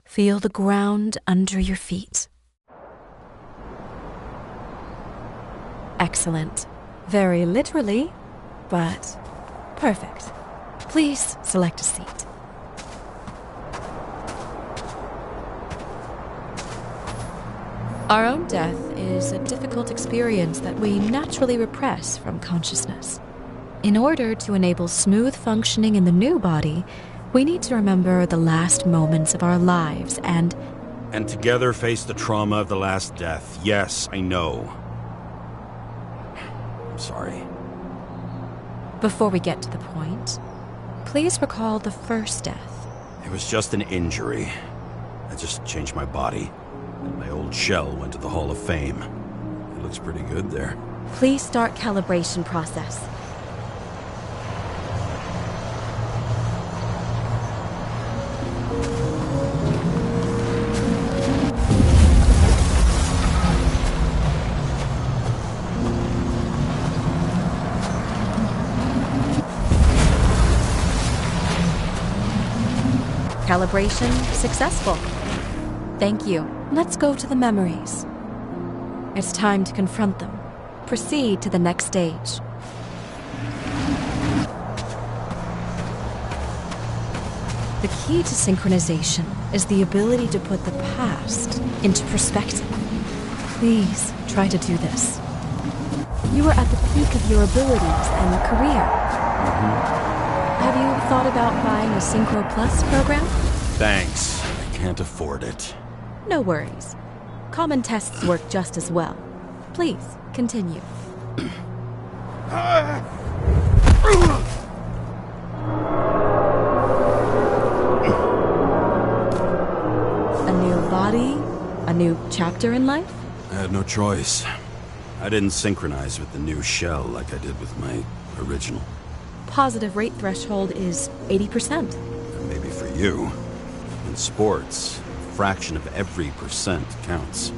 Feel the ground under your feet. Excellent. Very literally, but perfect. Please select a seat. Our own death is a difficult experience that we naturally repress from consciousness. In order to enable smooth functioning in the new body, we need to remember the last moments of our lives and together face the trauma of the last death. Yes, I know. I'm sorry. before we get to the point, please recall the first death. It was just an injury. I just changed my body, and my old shell went to the Hall of Fame. It looks pretty good there. Please start calibration process. Calibration successful. Thank you. Let's go to the memories. It's time to confront them. Proceed to the next stage. The key to synchronization is the ability to put the past into perspective. Please try to do this. You are at the peak of your abilities and career. Have you thought about buying a Synchro Plus program? Thanks. I can't afford it. No worries. Common tests work just as well. Please, continue. A new body? A new chapter in life? I had no choice. I didn't synchronize with the new shell like I did with my original. Positive rate threshold is 80%. And maybe for you. In sports, a fraction of every percent counts.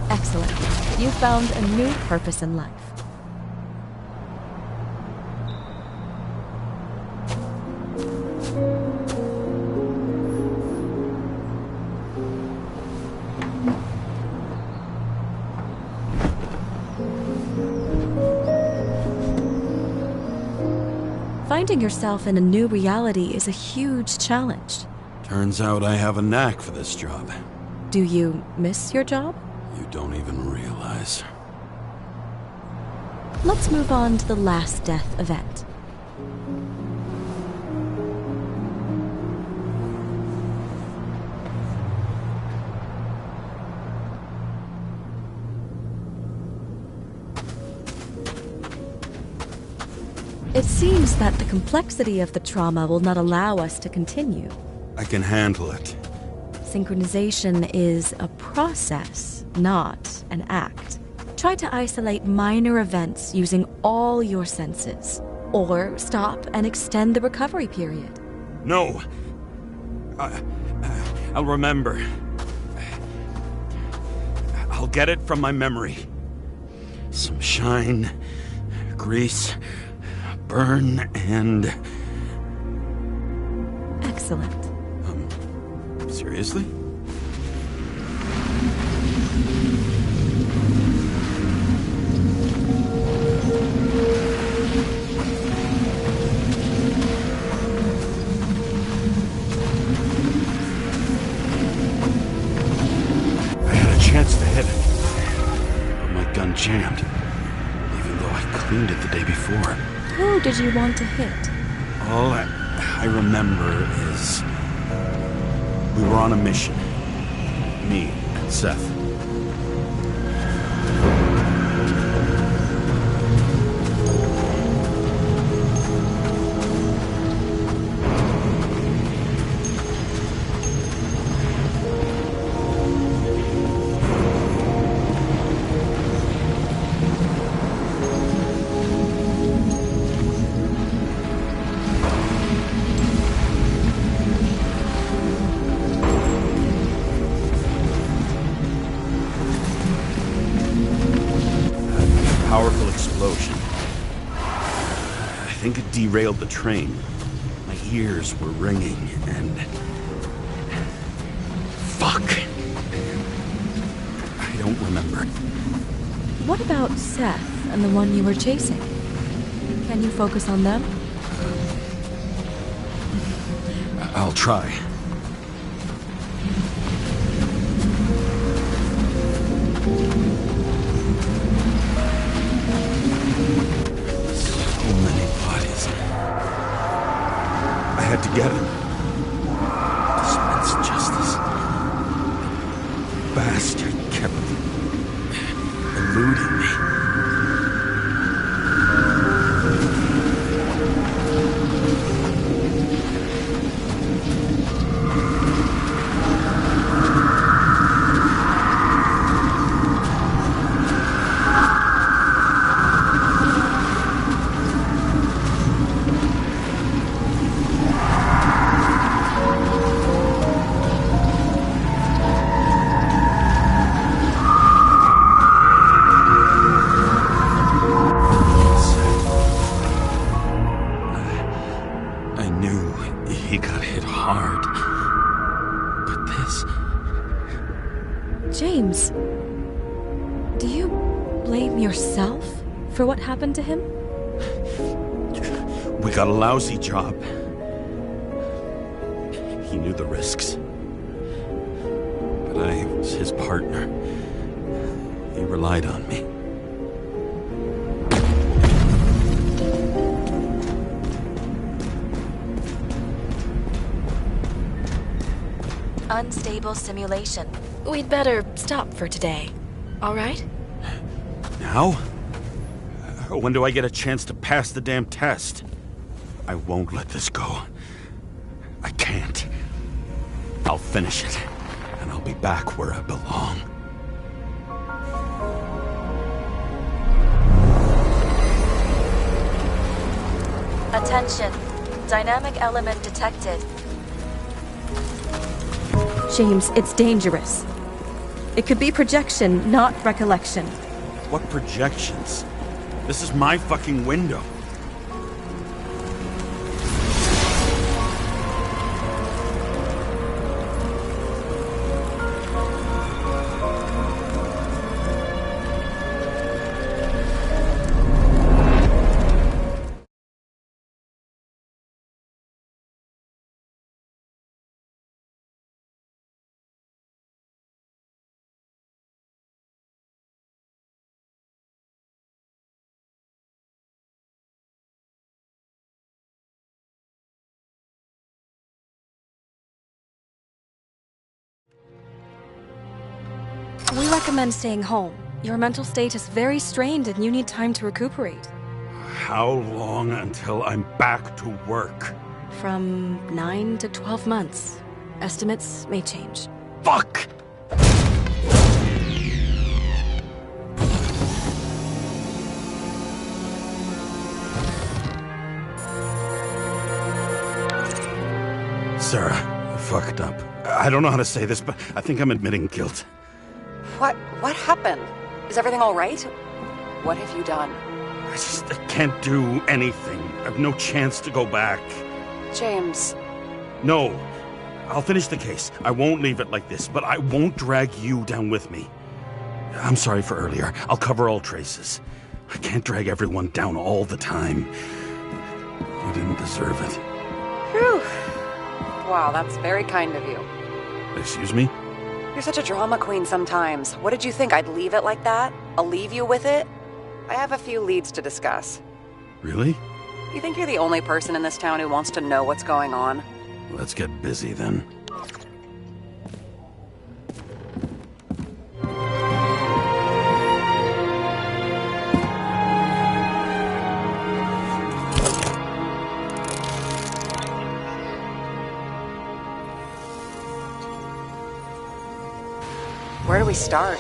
Excellent. You found a new purpose in life. Finding yourself in a new reality is a huge challenge. Turns out I have a knack for this job. Do you miss your job? You don't even realize. Let's move on to the last death event. It seems that the complexity of the trauma will not allow us to continue. I can handle it. Synchronization is a process, not an act. Try to isolate minor events using all your senses, or stop and extend the recovery period. No! I'll remember. I'll get it from my memory. Some shine, grease, burn, and... Excellent. Seriously? I had a chance to hit it, but my gun jammed, even though I cleaned it the day before. Who did you want to hit? All I remember is we were on a mission. Me and Seth. derailed the train. My ears were ringing, and... Fuck! I don't remember. What about Seth and the one you were chasing? Can you focus on them? I'll try. So many bodies. I had to get him. Dispense justice. The bastard kept eluding me. James, do you blame yourself for what happened to him? We got a lousy job. He knew the risks. But I was his partner. He relied on me. Unstable simulation. We'd better stop for today. All right? Now? When do I get a chance to pass the damn test? I won't let this go. I can't. I'll finish it, and I'll be back where I belong. Attention. Dynamic element detected. James, it's dangerous. It could be projection, not recollection. What projections? This is my fucking window. We recommend staying home. Your mental state is very strained and you need time to recuperate. How long until I'm back to work? From 9 to 12 months. Estimates may change. Fuck! Sarah, I fucked up. I don't know how to say this, but I think I'm admitting guilt. What happened? Is everything all right? What have you done? I can't do anything. I have no chance to go back. James. No. I'll finish the case. I won't leave it like this, but I won't drag you down with me. I'm sorry for earlier. I'll cover all traces. I can't drag everyone down all the time. You didn't deserve it. Whew. Wow, that's very kind of you. Excuse me? You're such a drama queen sometimes. What did you think, I'd leave it like that? I'll leave you with it? I have a few leads to discuss. Really? You think you're the only person in this town who wants to know what's going on? Let's get busy then. Where do we start?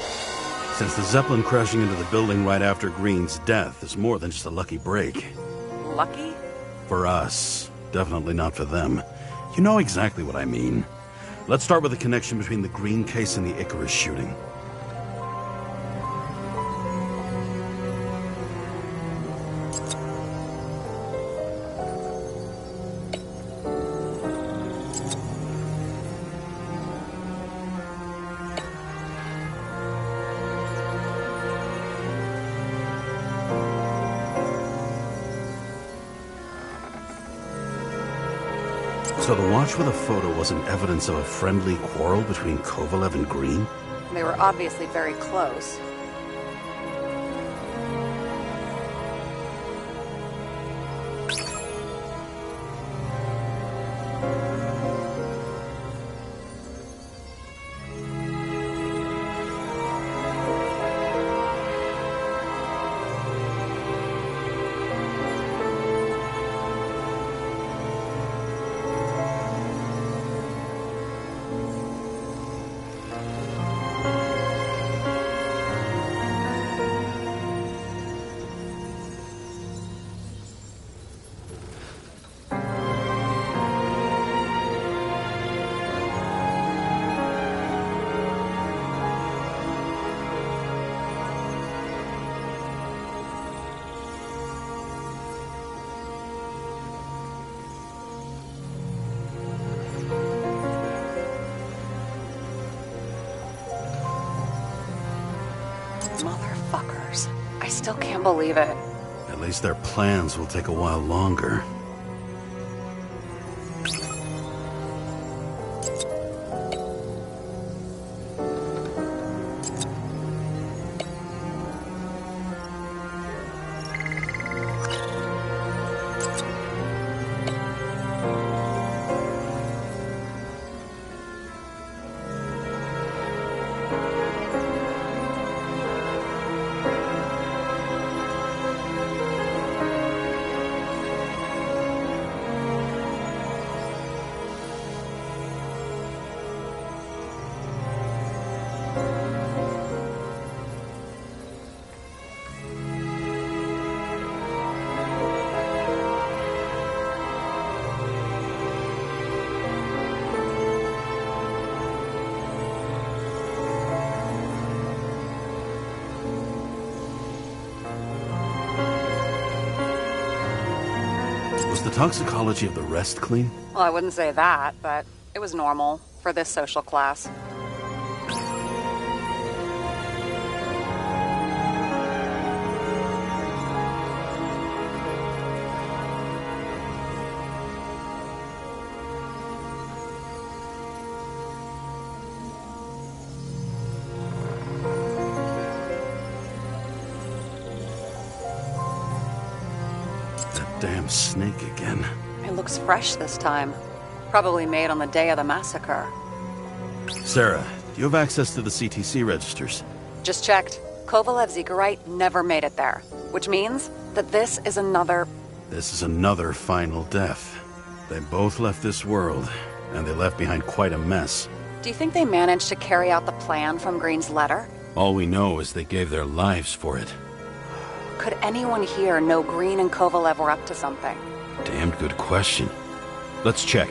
Since the Zeppelin crashing into the building right after Green's death is more than just a lucky break. Lucky? For us. Definitely not for them. You know exactly what I mean. Let's start with the connection between the Green case and the Icarus shooting. So the watch with a photo wasn't evidence of a friendly quarrel between Kovalev and Green? They were obviously very close. Motherfuckers. I still can't believe it. At least their plans will take a while longer. Was the toxicology of the rest clean? Well, I wouldn't say that, but it was normal for this social class. Damn snake again. It looks fresh this time. Probably made on the day of the massacre. Sarah, do you have access to the CTC registers? Just checked. Kovalev's Icarite never made it there. Which means that this is another final death. They both left this world, and they left behind quite a mess. Do you think they managed to carry out the plan from Green's letter? All we know is they gave their lives for it. Could anyone here know Green and Kovalev were up to something? Damned good question. Let's check.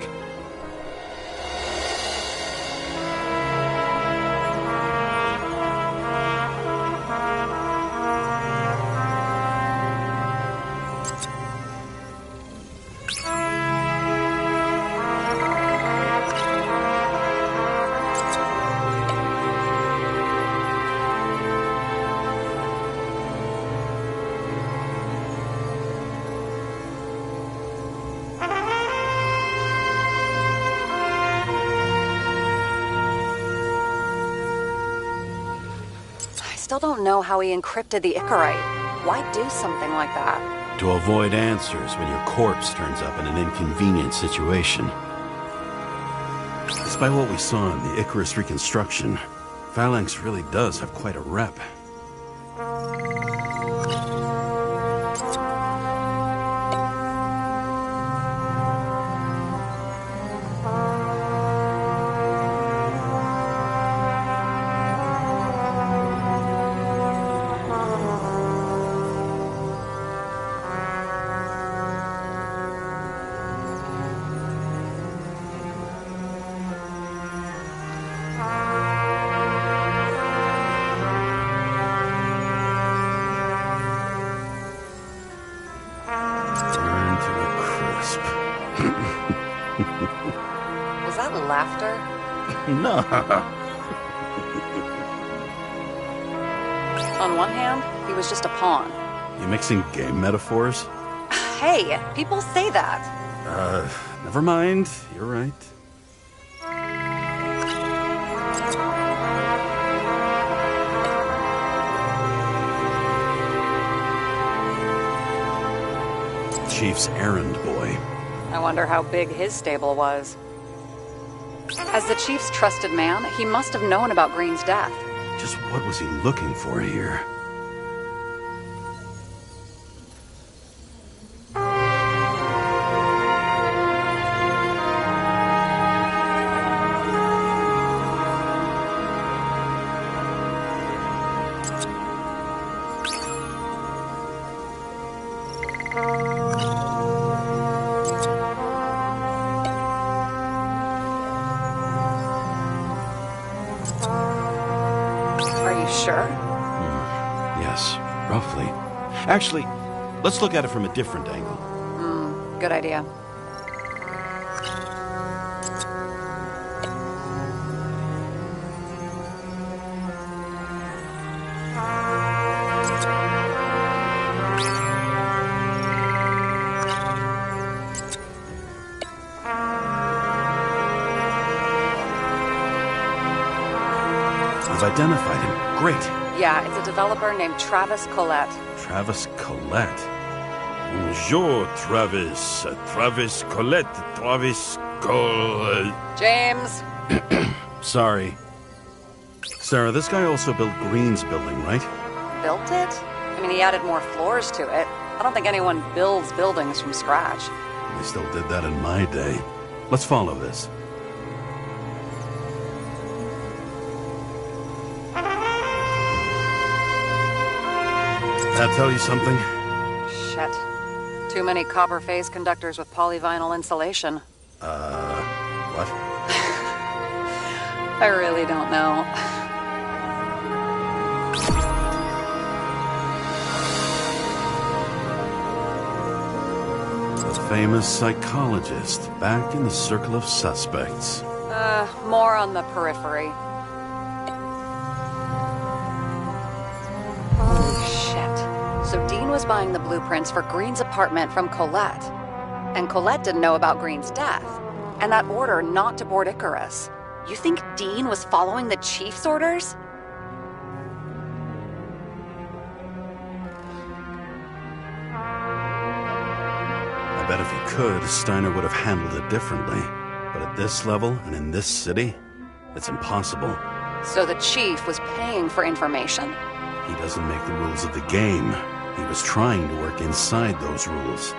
Still don't know how he encrypted the Icarite. Why do something like that? To avoid answers when your corpse turns up in an inconvenient situation. Despite what we saw in the Icarus reconstruction, Phalanx really does have quite a rep. Was that laughter? No. On one hand, he was just a pawn. You mixing game metaphors? Hey, people say that. Never mind. You're right. Chief's errand boy. I wonder how big his stable was. As the Chief's trusted man, he must have known about Green's death. Just what was he looking for here? Sure? Yes, roughly. Actually, let's look at it from a different angle. Good idea. I've identified him. Great. Yeah, it's a developer named Travis Collette. Travis Collette. Bonjour, Travis. Travis Collette. Travis James! Sorry. Sarah, this guy also built Green's building, right? Built it? I mean, he added more floors to it. I don't think anyone builds buildings from scratch. They still did that in my day. Let's follow this. That tell you something? Shit. Too many copper phase conductors with polyvinyl insulation. What? I really don't know. The famous psychologist, back in the circle of suspects. More on the periphery. Holy shit. So Dean was buying the blueprints for Green's apartment from Colette. And Colette didn't know about Green's death. And that order not to board Icarus. You think Dean was following the Chief's orders? I bet if he could, Steiner would have handled it differently. But at this level, and in this city, it's impossible. So the Chief was paying for information? He doesn't make the rules of the game. He was trying to work inside those rules.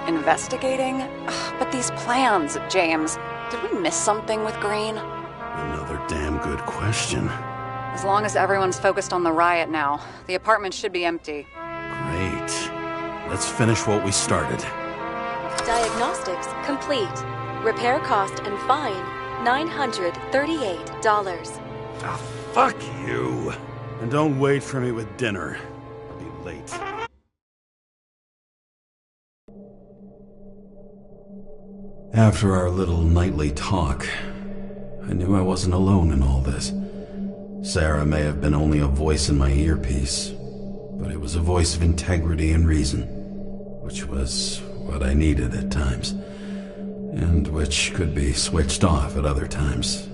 Investigating? Ugh, but these plans, James. Did we miss something with Green? Another damn good question. As long as everyone's focused on the riot now, the apartment should be empty. Great. Let's finish what we started. Diagnostics complete. Repair cost and fine, $938. Ah, fuck you. And don't wait for me with dinner. I'll be late. After our little nightly talk, I knew I wasn't alone in all this. Sarah may have been only a voice in my earpiece, but it was a voice of integrity and reason, which was what I needed at times, and which could be switched off at other times,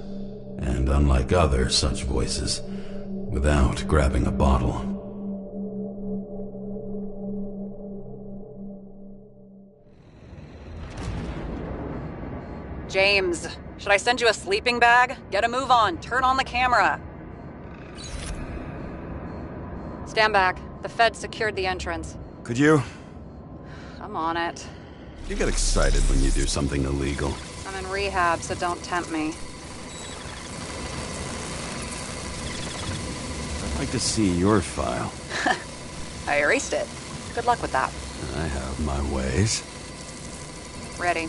and unlike other such voices, without grabbing a bottle. James, should I send you a sleeping bag? Get a move on. Turn on the camera. Stand back. The Fed secured the entrance. Could you? I'm on it. You get excited when you do something illegal. I'm in rehab, so don't tempt me. I'd like to see your file. I erased it. Good luck with that. I have my ways. Ready.